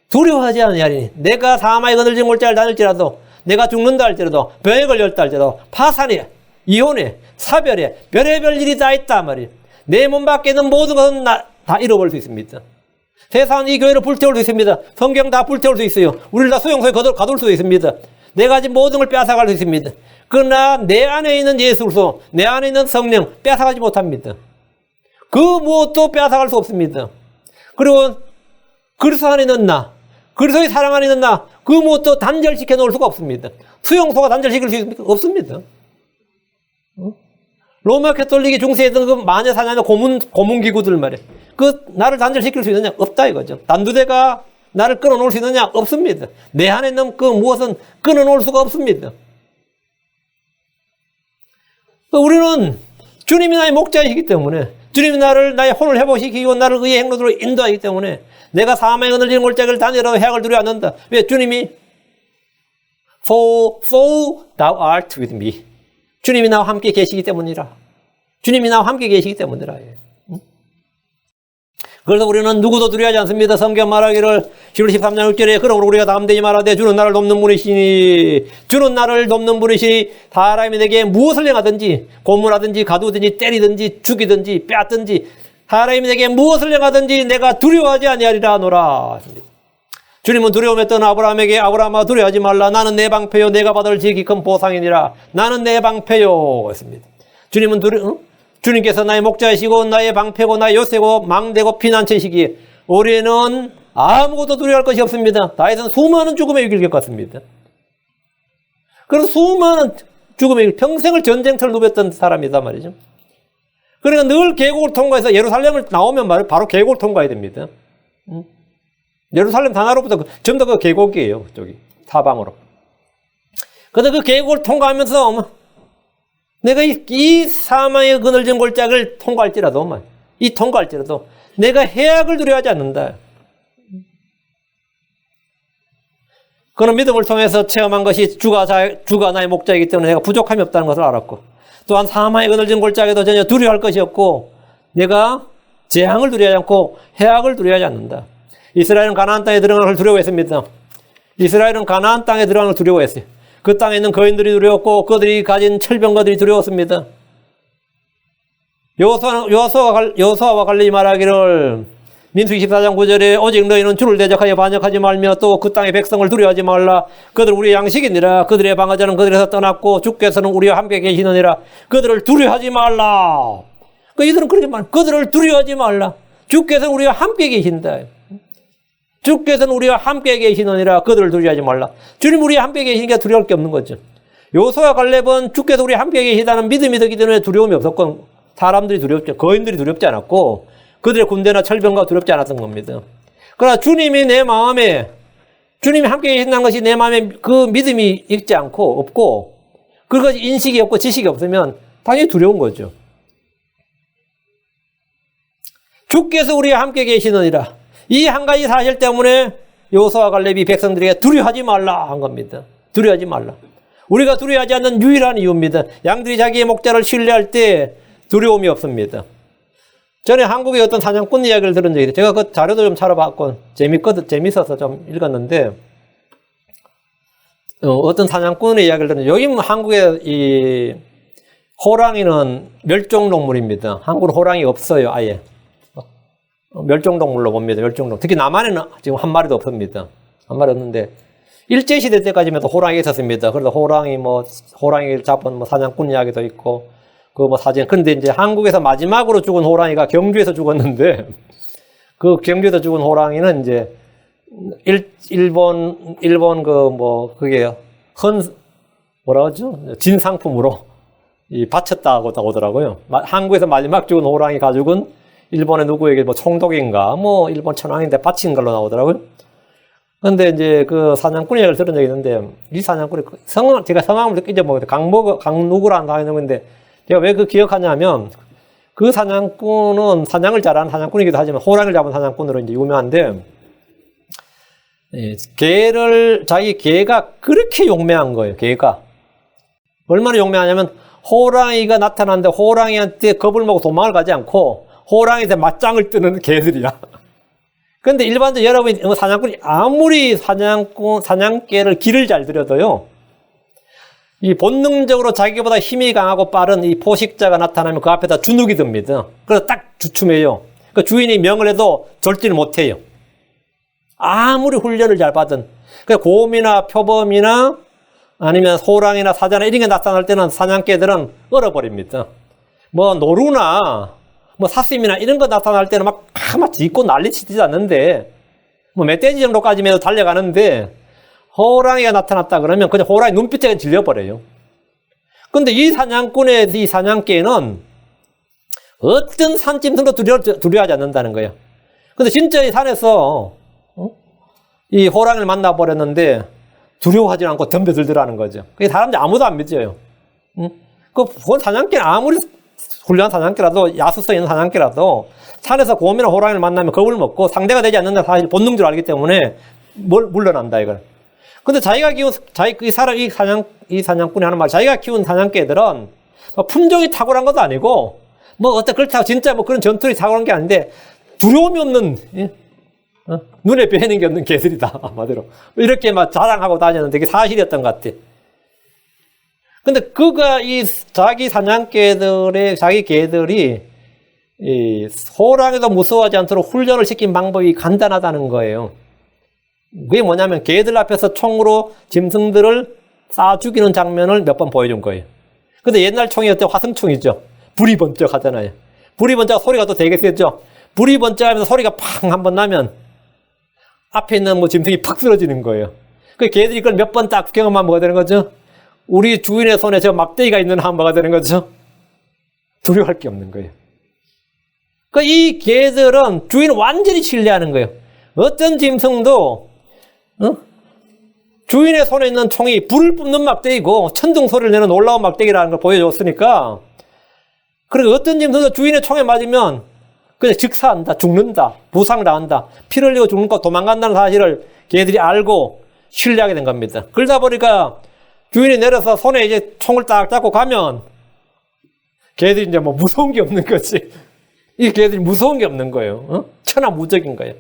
두려워하지 아니하리니 내가 사망의 그늘진 골짜기를 다닐지라도 내가 죽는다 할지라도 병에 걸렸다 할지라도 파산에 이혼에 사별에 별의별 일이 다 있단 말이에요. 내 몸 밖에 있는 모든 것은 다 잃어버릴 수 있습니다. 세상은 이 교회를 불태울 수 있습니다. 성경 다 불태울 수 있어요. 우리를 다 수용소에 가둘 수 있습니다. 내가 가진 모든 걸 빼앗아갈 수 있습니다. 그러나 내 안에 있는 예수 그리스도, 내 안에 있는 성령 빼앗아가지 못합니다. 그 무엇도 빼앗아갈 수 없습니다. 그리고 그리스도 안에 있는 나, 그리스도의 사랑 안에 있는 나, 그 무엇도 단절시켜 놓을 수가 없습니다. 수용소가 단절시킬 수 없습니다. 로마 캐톨릭이 중세했던 그 마녀 사냥의 고문기구들 말이에요. 그 나를 단절시킬 수 있느냐? 없다 이거죠. 단두대가 나를 끊어놓을 수 있느냐? 없습니다. 내 안에 있는 그 무엇은 끊어놓을 수가 없습니다. 우리는 주님이 나의 목자이기 때문에 주님이 나의 혼을 회복시키고 나를 의의 행로로 인도하기 때문에 내가 사망의 그늘진 골짜기를 다니라도 해악을 두려워 않는다. 왜? 주님이 For thou art with me. 주님이 나와 함께 계시기 때문이라. 주님이 나와 함께 계시기 때문이라. 그래서 우리는 누구도 두려워하지 않습니다. 성경 말하기를 10월 13장 6절에 그러므로 우리가 담대히 말하되 주는 나를 돕는 분이시니 주는 나를 돕는 분이시니 사람이 내게 무엇을 행하든지 고문하든지 가두든지 때리든지 죽이든지 빼앗든지 사람이 내게 무엇을 행하든지 내가 두려워하지 아니하리라 하노라. 주님은 두려움에 떠나 아브라함에게 아브라함아 두려워하지 말라. 나는 내 방패요 내가 받을 지극히 큰 보상이니라. 나는 내 방패요 했습니다. 주님께서 나의 목자이시고 나의 방패고 나의 요새고 망대고 피난처이시기에 우리는 아무것도 두려워할 것이 없습니다. 다윗은 수많은 죽음의 위기를 겪었습니다. 그래서 수많은 죽음의 위기, 평생을 전쟁터를 누볐던 사람이다 말이죠. 그러니까 늘 계곡을 통과해서 예루살렘을 나오면 바로 계곡을 통과해야 됩니다. 예루살렘 단하로부터 전부 다 그 계곡이에요. 그쪽이 사방으로. 그런데 그 계곡을 통과하면서 내가 이 사망의 그늘진 골짜기를 통과할지라도 내가 해악을 두려워하지 않는다. 그는 믿음을 통해서 체험한 것이 주가 나의 목자이기 때문에 내가 부족함이 없다는 것을 알았고 또한 사망의 그늘진 골짜기도 전혀 두려워할 것이 없고 내가 재앙을 두려워하지 않고 해악을 두려워하지 않는다. 이스라엘은 가나안 땅에 들어가는 걸 두려워했습니다. 이스라엘은 가나안 땅에 들어가는 걸 두려워했어요. 그 땅에 있는 거인들이 두려웠고 그들이 가진 철병거들이 두려웠습니다. 여호수아와 갈렙이 말하기를 민수기 14장 9절에 오직 너희는 주를 대적하여 반역하지 말며 또 그 땅의 백성을 두려워하지 말라. 그들 우리의 양식이니라. 그들의 방어자는 그들에서 떠났고 주께서는 우리와 함께 계시느니라. 그들을 두려워하지 말라. 이들은 그렇게 말, 그들을 두려워하지 말라. 주께서는 우리와 함께 계신다. 주께서는 우리와 함께 계시느니라. 그들을 두려워하지 말라. 주님 우리와 함께 계시니까 두려울 게 없는 거죠. 여호수아와 갈렙은 주께서 우리와 함께 계시다는 믿음이 있기 때문에 두려움이 없었고 사람들이 두렵죠. 거인들이 두렵지 않았고 그들의 군대나 철병과 두렵지 않았던 겁니다. 그러나 주님이 내 마음에 주님이 함께 계신다는 것이 내 마음에 그 믿음이 있지 않고 없고 그것이 인식이 없고 지식이 없으면 당연히 두려운 거죠. 주께서 우리와 함께 계시느니라. 이 한 가지 사실 때문에 여호수아와 갈렙이 백성들에게 두려워하지 말라 한 겁니다. 두려워하지 말라. 우리가 두려워하지 않는 유일한 이유입니다. 양들이 자기의 목자를 신뢰할 때 두려움이 없습니다. 전에 한국의 어떤 사냥꾼 이야기를 들은 적이 있어요. 제가 그 자료도 좀 찾아봤고 재밌어서 좀 읽었는데 어떤 사냥꾼의 이야기를 들은 여기 한국의 이 호랑이는 멸종동물입니다. 한국은 호랑이 없어요, 아예. 멸종동물로 봅니다. 멸종동. 특히 남한에는 지금 한 마리도 없습니다. 한 마리 없는데 일제시대 때까지만 호랑이가 있었습니다. 그래서 호랑이를 잡은 사냥꾼 이야기도 있고 사진. 근데 이제 한국에서 마지막으로 죽은 호랑이가 경주에서 죽었는데, 그 경주에서 죽은 호랑이는 이제, 그게, 뭐라 그러죠? 진상품으로 바쳤다고 하더라고요. 한국에서 마지막 죽은 호랑이 가죽은 일본의 누구에게 총독인가, 일본 천황인데 바친 걸로 나오더라고요. 근데 이제 그 사냥꾼 이야기를 들은 적이 있는데, 이 사냥꾼이 제가 성함을 잊어먹었는데, 강누구라는 사람인데, 제가 왜 그 기억하냐면, 그 사냥꾼은 사냥을 잘하는 사냥꾼이기도 하지만 호랑이를 잡은 사냥꾼으로 이제 유명한데, 자기 개가 그렇게 용맹한 거예요, 개가. 얼마나 용맹하냐면, 호랑이가 나타났는데 호랑이한테 겁을 먹고 도망을 가지 않고, 호랑이한테 맞짱을 뜨는 개들이야. 근데 일반적으로 여러분이 사냥꾼이 아무리 사냥개를 길을 잘 들여도요, 이 본능적으로 자기보다 힘이 강하고 빠른 이 포식자가 나타나면 그 앞에다 주눅이 듭니다. 그래서 딱 주춤해요. 그 주인이 명을 해도 절대를 못해요. 아무리 훈련을 잘 받은. 그 곰이나 표범이나 아니면 호랑이나 사자나 이런 게 나타날 때는 사냥개들은 얼어버립니다. 노루나 사슴이나 이런 거 나타날 때는 막 짖고 난리치지 않는데 멧돼지 정도까지면 달려가는데 호랑이가 나타났다 그러면 그냥 호랑이 눈빛에 질려버려요. 근데 이 사냥개는 어떤 산짐승도 두려워하지 않는다는 거예요. 근데 진짜 이 산에서 이 호랑이를 만나버렸는데 두려워하지 않고 덤벼들더라는 거죠. 그게 사람들이 아무도 안 믿어요. 그 사냥개는 아무리 훌륭한 사냥개라도 야수성 있는 사냥개라도 산에서 곰이나 호랑이를 만나면 겁을 먹고 상대가 되지 않는다 사실 본능적으로 알기 때문에 물러난다 이걸. 근데 자기가 키운 이 사냥꾼이 하는 말, 자기가 키운 사냥개들은 품종이 탁월한 것도 아니고 그렇다고 진짜 그런 전투력이 탁월한 게 아닌데 두려움이 없는 눈에 뵈는 게 없는 개들이다 아마대로 이렇게 자랑하고 다녔는데 이게 사실이었던 것 같아. 근데 그가 자기 개들이 이 호랑이도 무서워하지 않도록 훈련을 시킨 방법이 간단하다는 거예요. 그게 뭐냐면 개들 앞에서 총으로 짐승들을 쏴 죽이는 장면을 몇 번 보여준 거예요. 근데 옛날 총이었죠. 화승총이죠. 불이 번쩍 하잖아요. 불이 번쩍 소리가 또 되게 세죠. 불이 번쩍 하면서 소리가 팡 한번 나면 앞에 있는 짐승이 팍 쓰러지는 거예요. 그 개들이 그걸 몇 번 딱 경험하면 뭐가 되는 거죠? 우리 주인의 손에 저 막대기가 있는 한 뭐가 되는 거죠? 두려워할 게 없는 거예요. 그러니까 이 개들은 주인을 완전히 신뢰하는 거예요. 어떤 짐승도 주인의 손에 있는 총이 불을 뿜는 막대기고 천둥 소리를 내는 놀라운 막대기라는 걸 보여줬으니까 그리고 어떤 짐승도 주인의 총에 맞으면 그냥 즉사한다, 죽는다, 부상을 당한다, 피를 흘리고 죽는 거 도망간다는 사실을 개들이 알고 신뢰하게 된 겁니다. 그러다 보니까 주인이 내려서 손에 이제 총을 딱 잡고 가면 개들이 이제 무서운 게 없는 거지. 이 개들이 무서운 게 없는 거예요. 어? 천하무적인 거예요.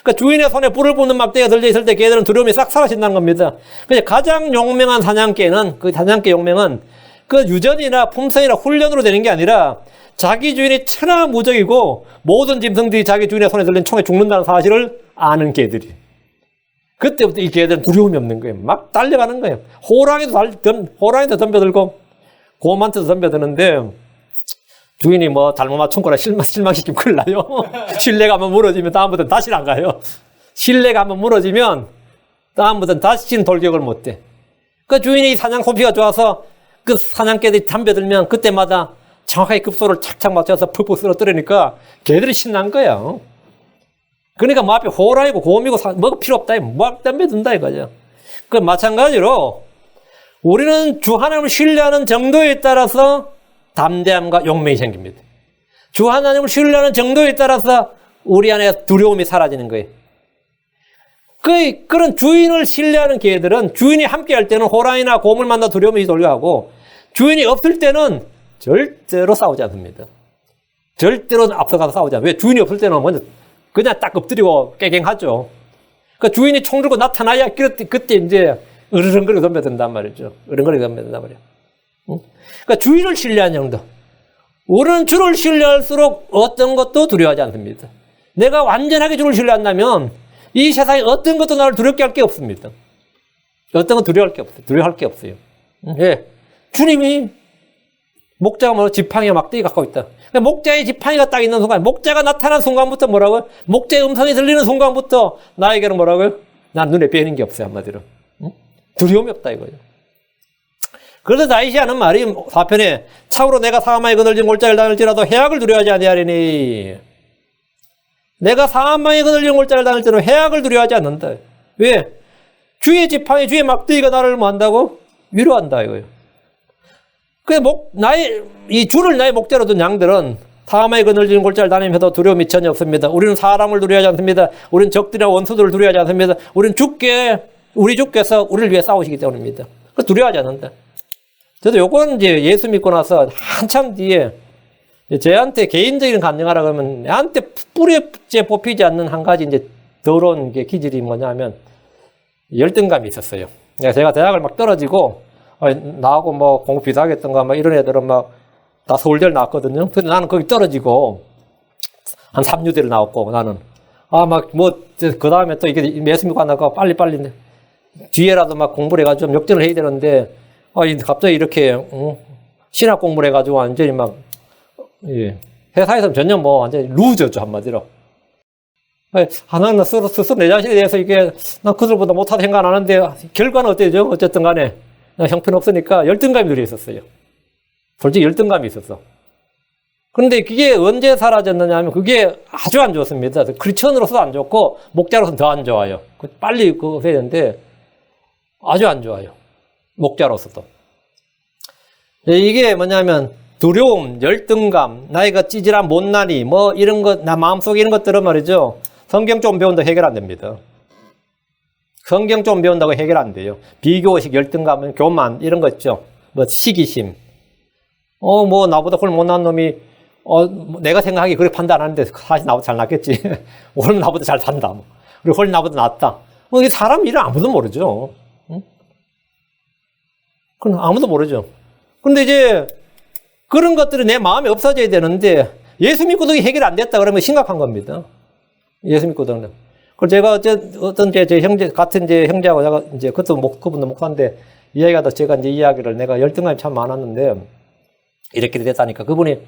그러니까 주인의 손에 불을 뿜는 막대기가 들려 있을 때 개들은 두려움이 싹 사라진다는 겁니다. 그래서 가장 용맹한 사냥개는, 그 사냥개 용맹은 그 유전이나 품성이나 훈련으로 되는 게 아니라 자기 주인이 천하무적이고 모든 짐승들이 자기 주인의 손에 들린 총에 죽는다는 사실을 아는 개들이. 그때부터 이 개들은 두려움이 없는 거예요. 막 달려가는 거예요. 호랑이도 덤벼들고 곰한테도 덤벼드는데 주인이 뭐 잘못 맞춘 거라 실망시키면 큰일 나요. 신뢰가 한번 무너지면 다음부터는 다시 안 가요. 신뢰가 한번 무너지면 다음부터는 다시는 돌격을 못 해. 그 주인이 사냥 솜씨가 좋아서 그 사냥개들이 덤벼들면 그때마다 정확하게 급소를 착착 맞춰서 푹푹 쓰러뜨리니까 개들이 신난 거야. 그러니까 뭐 앞에 호랑이고 곰이고 뭐가 필요 없다. 막 덤벼든다 이거죠. 그 마찬가지로 우리는 주 하나님을 신뢰하는 정도에 따라서 담대함과 용맹이 생깁니다. 주 하나님을 신뢰하는 정도에 따라서 우리 안에 두려움이 사라지는 거예요. 그런 주인을 신뢰하는 개들은 주인이 함께 할 때는 호랑이나 곰을 만나 두려움이 돌려하고 주인이 없을 때는 절대로 싸우지 않습니다. 절대로 앞서가서 싸우지 않아요. 왜? 주인이 없을 때는 먼저 그냥 딱 엎드리고 깨갱하죠. 그러니까 주인이 총 들고 나타나야 그때 이제 으르렁거리고 덤벼든단 말이죠. 으르렁거리고 덤벼든단 말이에요. 그러니까 주인을 신뢰하는 정도. 우리는 주를 신뢰할수록 어떤 것도 두려워하지 않습니다. 내가 완전하게 주를 신뢰한다면 이 세상에 어떤 것도 나를 두렵게 할 게 없습니다. 어떤 건 두려워할 게 없어요. 두려워할 게 없어요. 예. 주님이 목자가 뭐라고 지팡이와 막대기 갖고 있다. 그러니까 목자의 지팡이가 딱 있는 순간, 목자가 나타난 순간부터 뭐라고요? 목자의 음성이 들리는 순간부터 나에게는 뭐라고요? 난 눈에 뵈는 게 없어요, 한마디로. 두려움이 없다 이거예요. 그래서 다윗이 하는 말이 4편에 참으로 내가 사망의 그늘진 골짜기를 다닐지라도 해악을 두려워하지 아니하리니. 내가 사망의 그늘진 골짜기를 다닐지라도 해악을 두려워하지 않는다. 왜? 주의 지팡이, 주의 막대기가 나를 뭐 한다고? 위로한다 이거예요. 이 주를 나의 목자로 둔 양들은 사망의 그늘진 골짜기를 다니면서도 두려움이 전혀 없습니다. 우리는 사람을 두려워하지 않습니다. 우리는 적들이나 원수들을 두려워하지 않습니다. 우리 주께서 우리를 위해 싸우시기 때문입니다. 두려워하지 않는다. 저도 요건 이제 예수 믿고 나서 한참 뒤에 저한테 개인적인 간증하라 그러면 나한테 뿌리째 뽑히지 않는 한 가지 이제 더러운 게 기질이 뭐냐면 열등감이 있었어요. 제가 대학을 막 떨어지고 나하고 뭐 공부 비슷하겠던가 막 이런 애들은 막 다 서울대를 나왔거든요. 근데 나는 거기 떨어지고 한 3유대를 나왔고 나는 그 다음에 또 이게 예수 믿고 나가 빨리빨리 뒤에라도 막 공부를 해가지고 좀 역전을 해야 되는데 갑자기 이렇게 신학 공부를 해가지고 완전히 막 회사에서는 전혀 뭐 완전히 루저죠 한마디로. 나는 스스로 내 자신에 대해서 이게 난 그들보다 못하다 생각 안 하는데 결과는 어때죠? 어쨌든 간에 형편없으니까 열등감이 들어 있었어요. 솔직히 열등감이 있었어. 그런데 그게 언제 사라졌느냐 하면 그게 아주 안 좋습니다. 크리스천으로서도 안 좋고 목자로서는 더 안 좋아요. 빨리 그거 해야 되는데 아주 안 좋아요. 목자로서도. 이게 뭐냐면 두려움, 열등감, 나이가 찌질한 못난이 뭐 이런 것, 나 마음속에 이런 것들은 말이죠. 성경 좀 배운다고 해결 안 됩니다. 성경 좀 배운다고 해결 안 돼요. 비교식, 열등감, 교만 이런 거 있죠. 뭐 시기심. 뭐 나보다 홀 못난 놈이 내가 생각하기에 그렇게 판단 안 하는데 사실 나보다 잘 낫겠지. 홀 나보다 잘 산다. 그리고 홀 나보다 낫다. 이게 사람 일은 아무도 모르죠. 응? 그럼 아무도 모르죠. 근데 이제 그런 것들이 내 마음에 없어져야 되는데 예수 믿고도 해결 안 됐다 그러면 심각한 겁니다. 예수 믿고도. 그래서 제가 어떤 제 형제, 같은 제 형제하고 제가 이제 그분도 목사인데 이야기하다 제가 이제 이야기를 내가 열등감이 참 많았는데 이렇게 됐다니까 그분이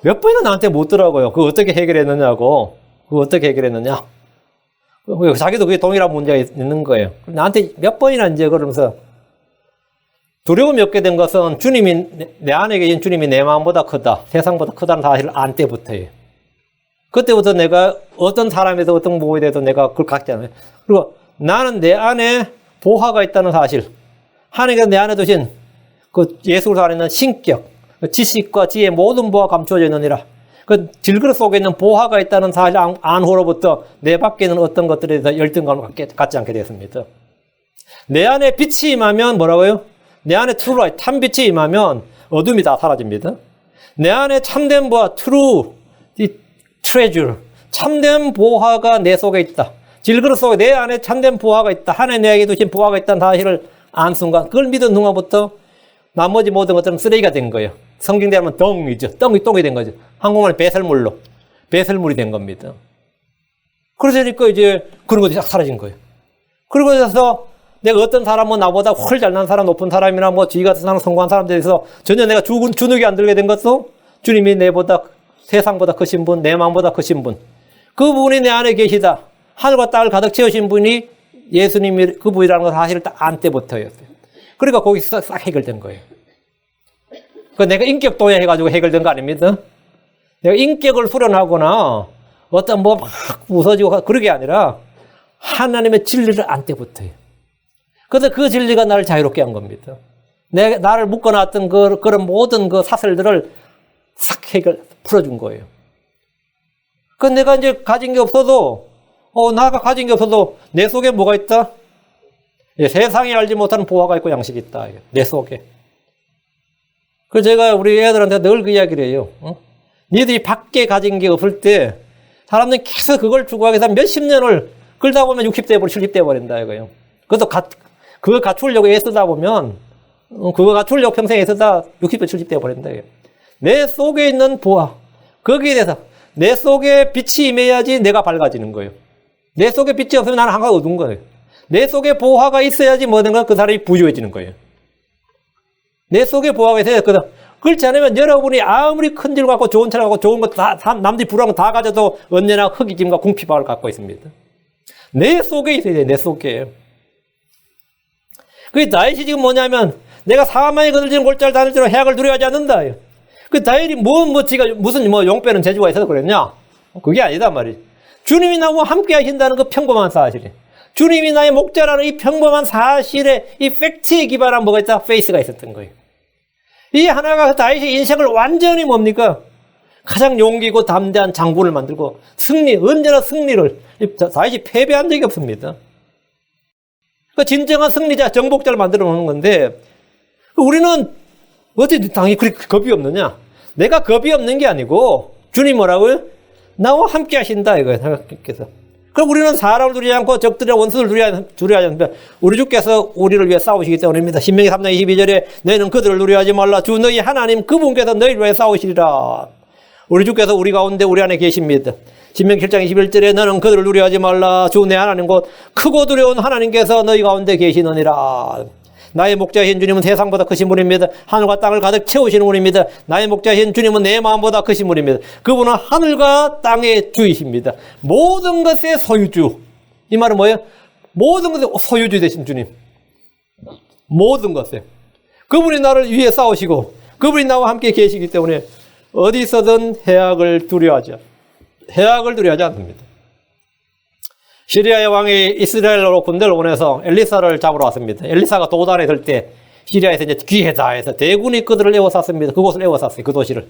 몇 번이나 나한테 묻더라고요. 그거 어떻게 해결했느냐고. 그거 어떻게 해결했느냐. 자기도 그게 동일한 문제가 있는 거예요. 나한테 몇 번이나 이제 그러면서 두려움이 없게 된 것은 주님이, 내 안에 계신 주님이 내 마음보다 크다. 세상보다 크다는 사실을 안 때부터예요. 그때부터 내가 어떤 사람에도 어떤 모험에 대해서 내가 그걸 갖지 않아요. 그리고 나는 내 안에 보화가 있다는 사실. 하나님께서 내 안에 두신 그 예수로 안에 있는 신격, 지식과 지혜 모든 보화가 감추어져 있느니라. 그 질그릇 속에 있는 보화가 있다는 사실 안후로부터 내 밖에 있는 어떤 것들에 대해서 열등감을 갖지 않게 되었습니다. 내 안에 빛이 임하면 뭐라고요? 내 안에 트루라이트, 참빛이 임하면 어둠이 다 사라집니다. 내 안에 참된 보화, 트루, treasure. 참된 보화가 내 속에 있다. 질그릇 속에 내 안에 참된 보화가 있다. 하나님 내게 두신 보화가 있다는 사실을 안 순간, 그걸 믿은 순간부터 나머지 모든 것들은 쓰레기가 된 거예요. 성경대로 하면 덩이죠. 똥이 된 거죠. 한국말은 배설물이 된 겁니다. 그러니까 이제 그런 것이 싹 사라진 거예요. 그리고 나서 내가 어떤 사람은 나보다 훨 잘난 사람, 높은 사람이나 뭐 지위 같은 사람, 성공한 사람들에서 전혀 내가 주눅이 안 들게 된 것도 주님이 내보다, 세상보다 크신 분, 내 마음보다 크신 분, 그분이 내 안에 계시다. 하늘과 땅을 가득 채우신 분이 예수님이 그분이라는 걸 사실을 딱 안 때부터였어요. 그러니까 거기서 싹 해결된 거예요. 그 내가 인격 도약해가지고 해결된 거 아닙니다. 내가 인격을 후련하거나 어떤 뭐 막 웃어지고 그런 게 아니라 하나님의 진리를 안 때부터요. 그래서 그 진리가 나를 자유롭게 한 겁니다. 나를 묶어놨던 그런 모든 그 사슬들을 싹 풀어준 거예요. 그 내가 이제 가진 게 없어도, 나가 가진 게 없어도 내 속에 뭐가 있다? 예, 세상이 알지 못하는 보화가 있고 양식이 있다. 내 속에. 그래서 제가 우리 애들한테 늘 그 이야기를 해요. 니들이 밖에 가진 게 없을 때 사람들이 계속 그걸 추구하기 위해서 몇십 년을 끌다 보면 60대 버리고 70대 버린다 이거예요. 그것도 그거 갖추려고 애쓰다 보면 그거 갖추려고 평생 애쓰다 60대 70대 버린다 이거예요. 내 속에 있는 보화, 거기에 대해서 내 속에 빛이 임해야지 내가 밝아지는 거예요. 내 속에 빛이 없으면 나는 항상 어두운 거예요. 내 속에 보화가 있어야지 뭐든가 그 사람이 부유해지는 거예요. 내 속에 보화가 있어야 되거든. 그렇지 않으면 여러분이 아무리 큰 질 갖고 좋은 차를 갖고 좋은 거 다, 남들이 부러운 거 다 가져도 언제나 허기짐과 궁핍함을 갖고 있습니다. 내 속에 있어야 돼, 내 속에. 그 다윗이 지금 뭐냐면 내가 사망이 거들지는 골짜기를 다닐지로 해악을 두려워하지 않는다. 그 다윗이 지가 무슨 용 빼는 재주가 있어서 그랬냐? 그게 아니다 말이지. 주님이 나와 함께 하신다는 그 평범한 사실이. 주님이 나의 목자라는 이 평범한 사실에 이 팩트에 기반한 뭐가 있다? 페이스가 있었던 거예요. 이 하나가 다윗의 인생을 완전히 뭡니까? 가장 용기 있고 담대한 장군을 만들고 언제나 승리를, 다윗이 패배한 적이 없습니다. 그 진정한 승리자, 정복자를 만들어 놓는 건데, 우리는 어떻게 당연히 그렇게 겁이 없느냐? 내가 겁이 없는 게 아니고, 주님 뭐라고요? 나와 함께 하신다, 이거예요, 하나님께서. 그럼 우리는 사람을 두려워하지 않고 적들이나 원수를 두려워하지 않는다. 우리 주께서 우리를 위해 싸우시기 때문입니다. 신명기 3장 22절에 너희는 그들을 두려워하지 말라. 주 너희 하나님 그분께서 너희를 위해 싸우시리라. 우리 주께서 우리 가운데 우리 안에 계십니다. 신명기 7장 21절에 너는 그들을 두려워하지 말라. 주 내 하나님 곧 크고 두려운 하나님께서 너희 가운데 계시느니라. 나의 목자이신 주님은 세상보다 크신 분입니다. 하늘과 땅을 가득 채우시는 분입니다. 나의 목자이신 주님은 내 마음보다 크신 분입니다. 그분은 하늘과 땅의 주이십니다. 모든 것의 소유주. 이 말은 뭐예요? 모든 것의 소유주 되신 주님. 모든 것에. 그분이 나를 위해 싸우시고 그분이 나와 함께 계시기 때문에 어디서든 해악을 두려워하지 않습니다. 시리아의 왕이 이스라엘로 군대를 보내서 엘리사를 잡으러 왔습니다. 엘리사가 도단에 들 때 시리아에서 이제 기회다 해서 대군이 그들을 에워쌌습니다. 그곳을 에워쌌어요. 그 도시를.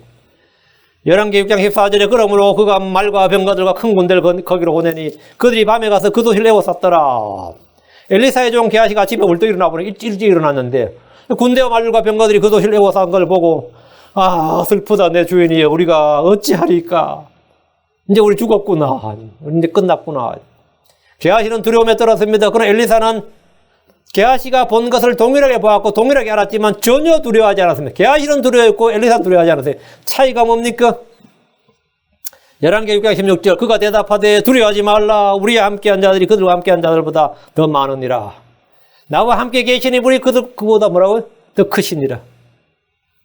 열왕기 6장 14절에 그러므로 그가 말과 병거들과 큰 군대를 거기로 보내니 그들이 밤에 가서 그 도시를 에워쌌더라. 엘리사의 종 게하시가 집에 울떡 일어나 보니 일찍 일어났는데 군대와 말과 병거들이 그 도시를 에워싼 걸 보고 슬프다 내 주인이 우리가 어찌하리까. 이제 우리 죽었구나. 이제 끝났구나. 게하시는 두려움에 떨었습니다. 그러나 엘리사는 게하시가 본 것을 동일하게 보았고 동일하게 알았지만 전혀 두려워하지 않았습니다. 게하시는 두려워했고 엘리사는 두려워하지 않았어요. 차이가 뭡니까? 열왕기 6장 16절 그가 대답하되 두려워하지 말라. 우리와 함께한 자들이 그들과 함께한 자들보다 더 많으니라. 나와 함께 계시니 우리 그보다 뭐라고요? 더 크시니라.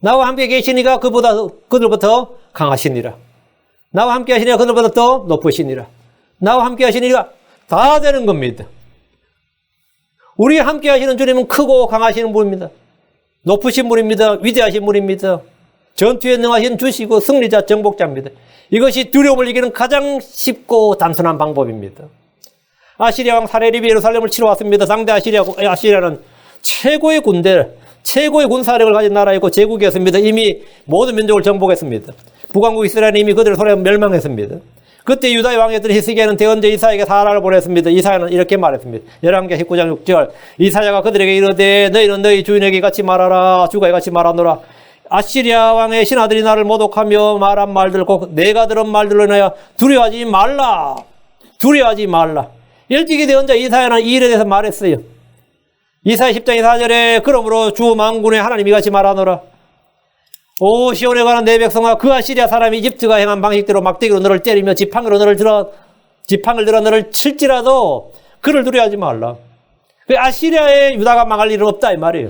나와 함께 계시니가 그들보다 더 강하시니라. 나와 함께 하시니가 그들보다 더 높으시니라. 나와 함께 하시니가 다 되는 겁니다. 우리 함께 하시는 주님은 크고 강하신 분입니다. 높으신 분입니다. 위대하신 분입니다. 전투에 능하신 주시고 승리자 정복자입니다. 이것이 두려움을 이기는 가장 쉽고 단순한 방법입니다. 아시리아 왕 사레립이 예루살렘을 치러 왔습니다. 상대 아시리아는 최고의 최고의 군사력을 가진 나라였고 제국이었습니다. 이미 모든 민족을 정복했습니다. 북왕국 이스라엘은 이미 그들의 손에 멸망했습니다. 그때 유다의 왕이었던 히스기야는 대언자 이사야에게 사라를 보냈습니다. 이사야는 이렇게 말했습니다. 열왕기 19장 6절 이사야가 그들에게 이르되 너희는 너희 주인에게 같이 말하라. 주가 같이 말하노라. 아시리아 왕의 신하들이 나를 모독하며 말한 말들, 곧 내가 들은 말들로 인하여 두려워하지 말라. 두려워하지 말라. 일찍이 대언자 이사야는 이 일에 대해서 말했어요. 이사야 10장 4절에 그러므로 주 만군의 하나님 이같이 말하노라. 오 시온에 관한 내 백성아, 그 아시리아 사람이 이집트가 행한 방식대로 막대기로 너를 때리며 지팡이로 너를 들어 너를 칠지라도 그를 두려워하지 말라. 그 아시리아의 유다가 망할 일은 없다 이 말이에요.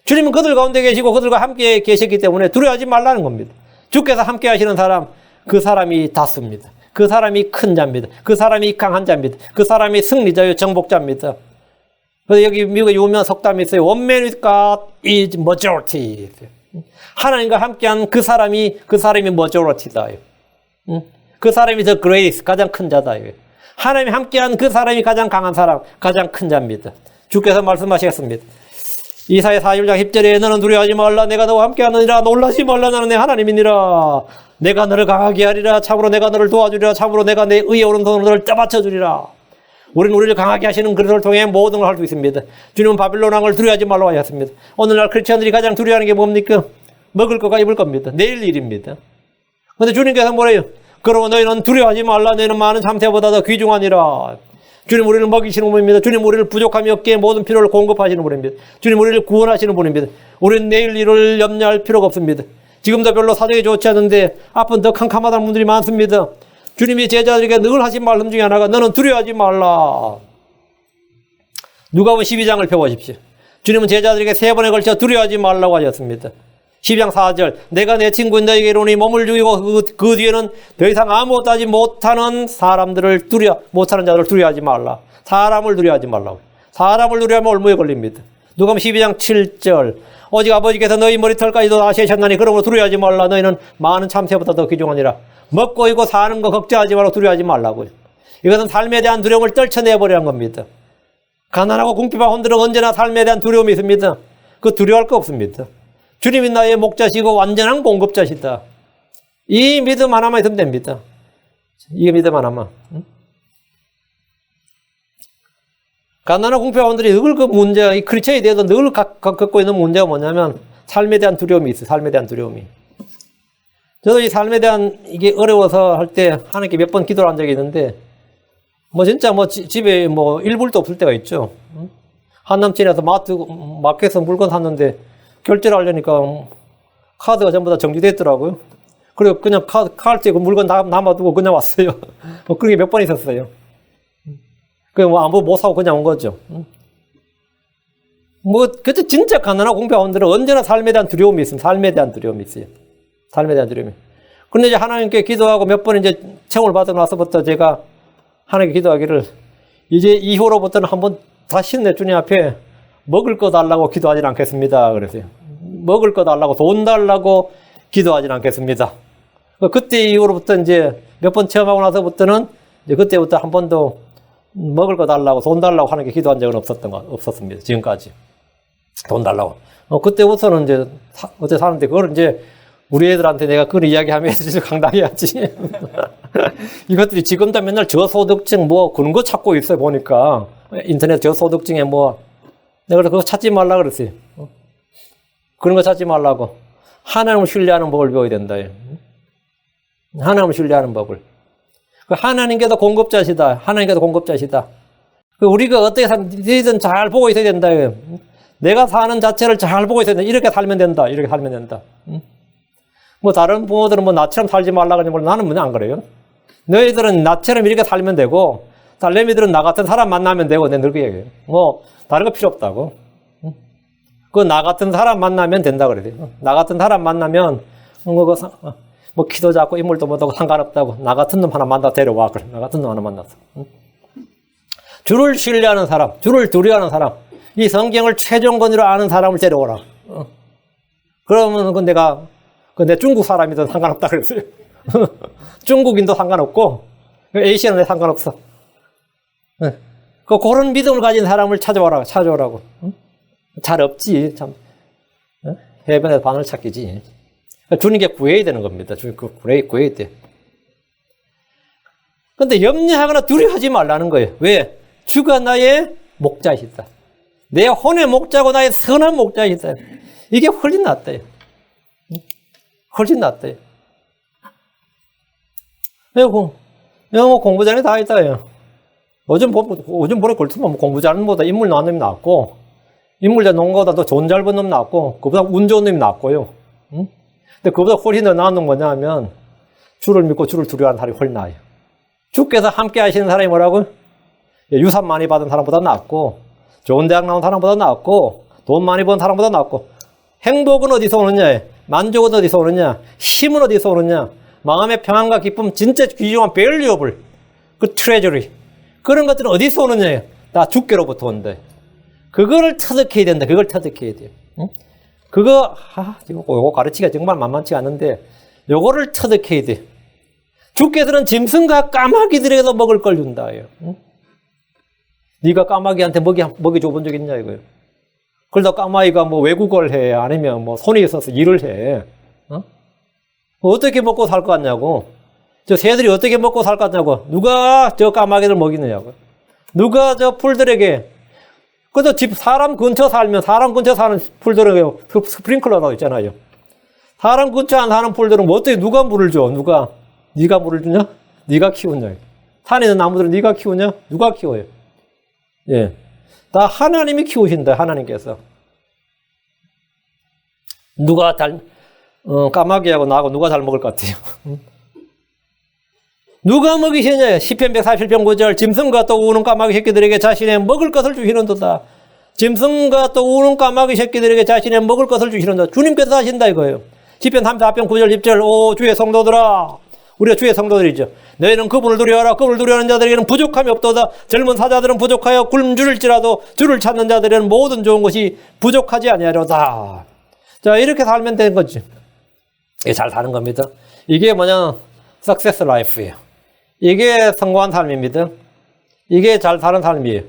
주님은 그들 가운데 계시고 그들과 함께 계셨기 때문에 두려워하지 말라는 겁니다. 주께서 함께 하시는 사람, 그 사람이 다수입니다. 그 사람이 큰 자입니다. 그 사람이 강한 자입니다. 그 사람이 승리자요 정복자입니다. 그래서 여기 미국에 유명한 속담이 있어요. One man with God is majority. 하나님과 함께한 그 사람이 majority다. 그 사람이 the greatest, 가장 큰 자다. 하나님이 함께한 그 사람이 가장 강한 사람, 가장 큰 자입니다. 주께서 말씀하시겠습니다. 이사야 41장 10절에 너는 두려워하지 말라. 내가 너와 함께하느니라. 놀라지 말라. 나는 내 하나님이니라. 내가 너를 강하게 하리라. 참으로 내가 너를 도와주리라. 참으로 내가 내 의의 오른손으로 너를 떠받쳐 주리라. 우리는 우리를 강하게 하시는 그리스도를 통해 모든 걸 할 수 있습니다. 주님은 바빌론 왕을 두려워하지 말라고 하셨습니다. 오늘날 크리스천들이 가장 두려워하는 게 뭡니까? 먹을 거가 입을 겁니다. 내일 일입니다. 그런데 주님께서 뭐래요? 그러면 너희는 두려워하지 말라. 너희는 많은 참새보다 더 귀중하니라. 주님 우리를 먹이시는 분입니다. 주님 우리를 부족함이 없게 모든 필요를 공급하시는 분입니다. 주님 우리를 구원하시는 분입니다. 우리는 내일 일을 염려할 필요가 없습니다. 지금도 별로 사정이 좋지 않은데 앞은 더 캄캄하다는 분들이 많습니다. 주님이 제자들에게 늘 하신 말씀 중에 하나가 너는 두려워하지 말라. 누가복음 12장을 펴보십시오. 주님은 제자들에게 3번에 걸쳐 두려워하지 말라고 하셨습니다. 12장 4절 내가 내 친구인 너에게 이르노니 몸을 죽이고 그 뒤에는 더 이상 아무것도 하지 못하는 못하는 자들을 두려워하지 말라. 사람을 두려워하지 말라고. 사람을 두려워하면 올무에 걸립니다. 누가복음 12장 7절 오직 아버지께서 너희 머리털까지도 아시셨나니 그러므로 두려워하지 말라. 너희는 많은 참새보다 더 귀중하니라. 먹고 입고 사는 거 걱정하지 말고 두려워하지 말라고요. 이것은 삶에 대한 두려움을 떨쳐내버리는 겁니다. 가난하고 궁핍한 혼들은 언제나 삶에 대한 두려움이 있습니다. 그 두려워할 거 없습니다. 주님이 나의 목자시고 완전한 공급자시다. 이 믿음 하나만 있으면 됩니다. 이 믿음 하나만. 가난한 궁핍한분들이 늘 그 문제, 이 크리스천에 대해서 늘 겪고 있는 문제가 뭐냐면 삶에 대한 두려움이 있어요. 삶에 대한 두려움이. 저도 이 삶에 대한 이게 어려워서 할 때 하나님께 몇 번 기도를 한 적이 있는데 진짜 집에 일불도 없을 때가 있죠. 한남천에서 마켓에서 물건 샀는데 결제를 하려니까 카드가 전부 다 정지됐더라고요. 그리고 그냥 카드에 그 물건 남아두고 그냥 왔어요. 그런 게 몇 번 있었어요. 아무 못 사고 그냥 온 거죠. 그때 진짜 가난하고 궁핍한 분들은 언제나 삶에 대한 두려움이 있습니다. 삶에 대한 두려움이 있어요. 삶에 대한 두려움이. 그런데 이제 하나님께 기도하고 몇 번 이제 체험을 받아 나서부터 제가 하나님께 기도하기를 이제 이후로부터는 한번 다시 내 주님 앞에 먹을 거 달라고 기도하지 않겠습니다. 그랬어요. 먹을 거 달라고 돈 달라고 기도하지 않겠습니다. 그때 이후로부터 이제 몇 번 체험하고 나서부터는 이제 그때부터 한 번도 먹을 거 달라고 돈 달라고 하는 게 기도한 적은 없었습니다. 지금까지. 돈 달라고. 그때부터는 이제 어떻게 사는데 그걸 이제 우리 애들한테 내가 그런 이야기하면 애들이 강당해야지. 이것들이 지금도 맨날 저소득층 그런 거 찾고 있어요. 보니까. 인터넷 저소득층에 내가 그거 찾지 말라 그랬어요. 그런 거 찾지 말라고. 하나님을 신뢰하는 법을 배워야 된다. 하나님을 신뢰하는 법을. 하나님께서 공급자시다. 하나님께서 공급자시다. 우리가 어떻게 살든 잘 보고 있어야 된다. 내가 사는 자체를 잘 보고 있어야 된다. 이렇게 살면 된다. 이렇게 살면 된다. 다른 부모들은 나처럼 살지 말라 그러는데 나는 안 그래요. 너희들은 나처럼 이렇게 살면 되고 딸내미들은 나 같은 사람 만나면 되고 내가 늘 그 얘기해요. 다른 거 필요 없다고. 나 같은 사람 만나면 된다 그래요. 나 같은 사람 만나면 키도 작고 인물도 못하고 상관없다고. 나 같은 놈 하나 만나 데려와. 그래. 나 같은 놈 하나 만나서. 주를 신뢰하는 사람, 주를 두려워하는 사람, 이 성경을 최종권으로 아는 사람을 데려오라. 그러면 내 중국 사람이든 상관없다 그랬어요. 중국인도 상관없고 에이시아는 상관없어. 그런 믿음을 가진 사람을 찾아오라고. 잘 없지. 참. 해변에서 바늘 찾기지. 주님께 구해야 되는 겁니다. 주님께 구해야 돼. 근데 염려하거나 두려워하지 말라는 거예요. 왜? 주가 나의 목자이시다. 내 혼의 목자고 나의 선한 목자이시다. 이게 훨씬 낫다. 훨씬 낫대요. 뭐 공부 잘해 다 있다요. 요즘 보니 걸투면 공부 잘하는 놈보다 인물 나은 놈이 낫고, 인물 잘 놓은 거보다 더 돈 잘 버는 놈이 낫고, 그보다 운 좋은 놈이 낫고요. 응? 근데 그보다 훨씬 더 나은 놈 뭐냐면, 주를 믿고 주를 두려워하는 사람이 훨씬 나아요. 주께서 함께 하시는 사람이 뭐라고요? 유산 많이 받은 사람보다 낫고, 좋은 대학 나온 사람보다 낫고, 돈 많이 번 사람보다 낫고, 행복은 어디서 오느냐? 만족은 어디서 오느냐? 힘은 어디서 오느냐? 마음의 평안과 기쁨, 진짜 귀중한 valuable, 그 treasury, 그런 것들은 어디서 오느냐? 다 주께로부터 온다. 그거를 터득해야 된다. 그걸 터득해야 돼요. 응? 요거 가르치기가 정말 만만치 않은데, 요거를 터득해야 돼. 주께서는 짐승과 까마귀들에게도 먹을 걸 준다. 응? 네가 까마귀한테 먹이 줘본 적 있냐, 이거예요. 그러다 까마귀가 뭐 외국어를 해, 아니면 뭐 손이 있어서 일을 해. 어떻게 먹고 살 것 같냐고. 저 새들이 어떻게 먹고 살 것 같냐고. 누가 저 까마귀를 먹이느냐고. 누가 저 풀들에게. 그래서 사람 근처 살면 사람 근처 사는 풀들에게 스프링클러라고 있잖아요. 사람 근처 안 사는 풀들은 뭐 어떻게 누가 물을 줘? 네가 물을 주냐? 네가 키우냐? 산에 있는 나무들은 네가 키우냐? 누가 키워요? 예. 다 하나님이 키우신다. 하나님께서. 누가 까마귀하고 나하고 누가 잘 먹을 것 같아요? 누가 먹이시냐? 시편 147편 9절 짐승과 또 우는 까마귀 새끼들에게 자신의 먹을 것을 주시는도다. 짐승과 또 우는 까마귀 새끼들에게 자신의 먹을 것을 주시는도다. 주님께서 하신다 이거예요. 시편 34편 9절 10절 오 주의 성도들아. 우리가 주의 성도들이죠. 너희는 그분을 두려워하라. 그분을 두려워하는 자들에게는 부족함이 없도다. 젊은 사자들은 부족하여 굶주릴지라도 주를 찾는 자들에게는 모든 좋은 것이 부족하지 아니하리로다. 자, 이렇게 살면 되는 거지. 이게 잘 사는 겁니다. 이게 뭐냐? Success Life예요. 이게 성공한 삶입니다. 이게 잘 사는 삶이에요.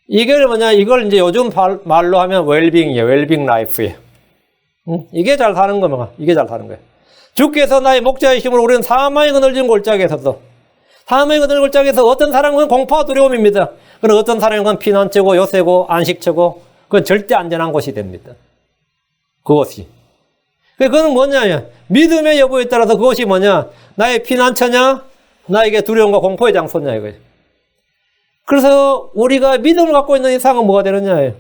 이게 뭐냐? 이걸 이제 요즘 말로 하면 웰빙이에요. 웰빙 라이프예요. 이게 잘 사는 거면 이게 잘 사는 거예요. 주께서 나의 목자이심으로 우리는 사망의 그늘진 골짜기에서도 사망의 그늘 골짜기에서 어떤 사람은 공포와 두려움입니다. 그러나 어떤 사람은 피난처고 요새고 안식처고 그건 절대 안전한 곳이 됩니다. 그것이. 그건 뭐냐? 믿음의 여부에 따라서 그것이 뭐냐? 나의 피난처냐? 나에게 두려움과 공포의 장소냐 이거예요. 그래서 우리가 믿음을 갖고 있는 이상은 뭐가 되느냐?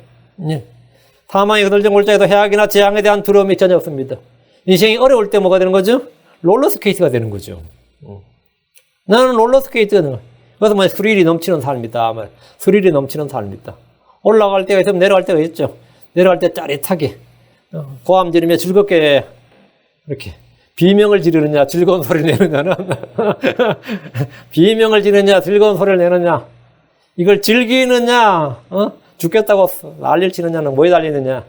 사망의 그늘진 골짜기에서 해악이나 재앙에 대한 두려움이 전혀 없습니다. 인생이 어려울 때 뭐가 되는 거죠? 롤러스케이트가 되는 거죠. 나는 롤러스케이트가 되는 거예요. 그래서 뭐 스릴이 넘치는 삶이다. 스릴이 넘치는 삶이다. 올라갈 때가 있으면 내려갈 때가 있죠. 내려갈 때 짜릿하게 고함 지르며 즐겁게 이렇게 비명을 지르느냐 즐거운 소리를 내느냐는 비명을 지르느냐 즐거운 소리를 내느냐 이걸 즐기느냐 죽겠다고 난리를 치느냐는 뭐에 달리느냐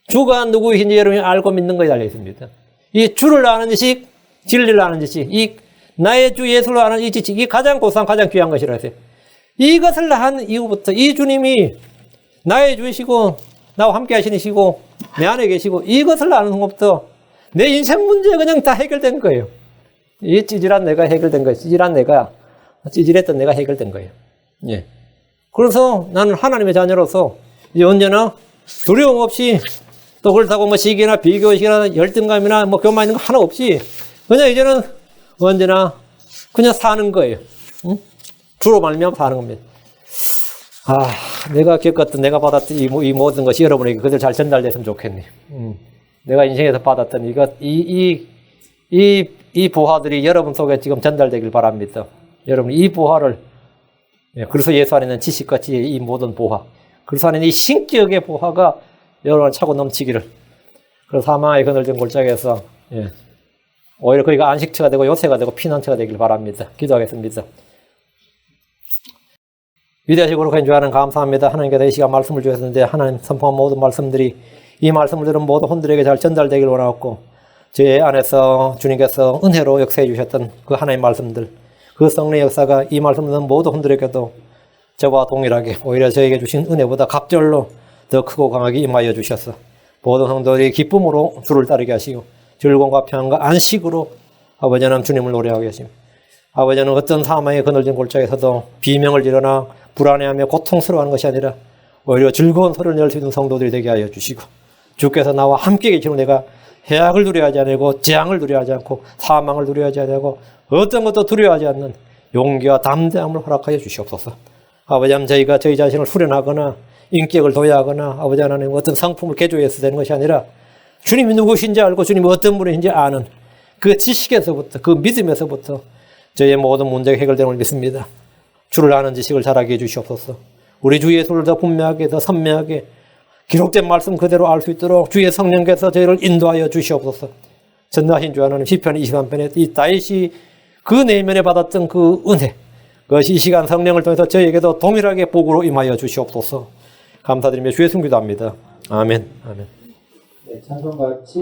주가 누구이신지 여러분이 알고 믿는 거에 달려 있습니다. 이 주를 아는 지식, 진리를 아는 지식, 이 나의 주 예수를 아는 이 지식, 이 가장 고상, 가장 귀한 것이라 했어요. 이것을 한 이후부터 이 주님이 나의 주이시고 나와 함께 하시니시고 내 안에 계시고 이것을 아는 순간부터 내 인생 문제 그냥 다 해결된 거예요. 이 찌질한 내가 해결된 거예요. 찌질했던 내가 해결된 거예요. 예. 그래서 나는 하나님의 자녀로서 이제 언제나 두려움 없이 또 그렇다고 뭐 시기나 비교식이나 열등감이나 뭐 교만 있는 거 하나 없이 그냥 이제는 언제나 그냥 사는 거예요. 응? 주로 말미암아 사는 겁니다. 내가 겪었던 내가 받았던 이 모든 것이 여러분에게 그대로 잘 전달됐으면 좋겠네. 내가 인생에서 받았던 이 보화들이 여러분 속에 지금 전달되길 바랍니다. 여러분 이 보화를 그래서 예수 안에 있는 지식과 지혜 이 모든 보화 그래서 안에 이 신격의 보화가 여러분 차고 넘치기를 그래서 사망의 그늘진 골짜기에서 오히려 거기가 안식처가 되고 요새가 되고 피난처가 되길 바랍니다. 기도하겠습니다. 위대하시고 거룩한 주 하나님 감사합니다. 하나님께서 이 시간 말씀을 주셨는데 하나님 선포한 모든 말씀들이 이 말씀을 들은 모든 혼들에게 잘 전달되길 원하고 제 안에서 주님께서 은혜로 역사해 주셨던 그 하나님의 말씀들 그 성령의 역사가 이 말씀을 듣는 모든 혼들에게도 저와 동일하게 오히려 저에게 주신 은혜보다 갑절로 더 크고 강하게 임하여 주셔서 모든 성도들이 기쁨으로 주를 따르게 하시고 즐거움과 평안과 안식으로 아버지 하나님 주님을 노래하게 하시고 아버지 하나님 어떤 사망의 그늘진 골짜기에서도 비명을 지르나 불안해하며 고통스러워하는 것이 아니라 오히려 즐거운 소리를 낼 수 있는 성도들이 되게 하여 주시고 주께서 나와 함께 계시는 내가 해악을 두려워하지 않고 재앙을 두려워하지 않고 사망을 두려워하지 않고 어떤 것도 두려워하지 않는 용기와 담대함을 허락하여 주시옵소서. 아버지 하나님, 저희가 저희 자신을 후련하거나 인격을 도야하거나 아버지 하나님 어떤 상품을 개조해서 되는 것이 아니라 주님이 누구신지 알고 주님이 어떤 분인지 아는 그 지식에서부터 그 믿음에서부터 저희의 모든 문제가 해결되는 걸 믿습니다. 주를 아는 지식을 자라게 해주시옵소서. 우리 주 예수를 더 분명하게 더 선명하게 기록된 말씀 그대로 알 수 있도록 주의 성령께서 저희를 인도하여 주시옵소서. 전능하신 주 하나님, 시편 23편에 이 다윗이 그 내면에 받았던 그 은혜, 그것이 이 시간 성령을 통해서 저희에게도 동일하게 복으로 임하여 주시옵소서. 감사드리며 주의 승 기도합니다. 아멘. 아멘. 네, 찬송과 같이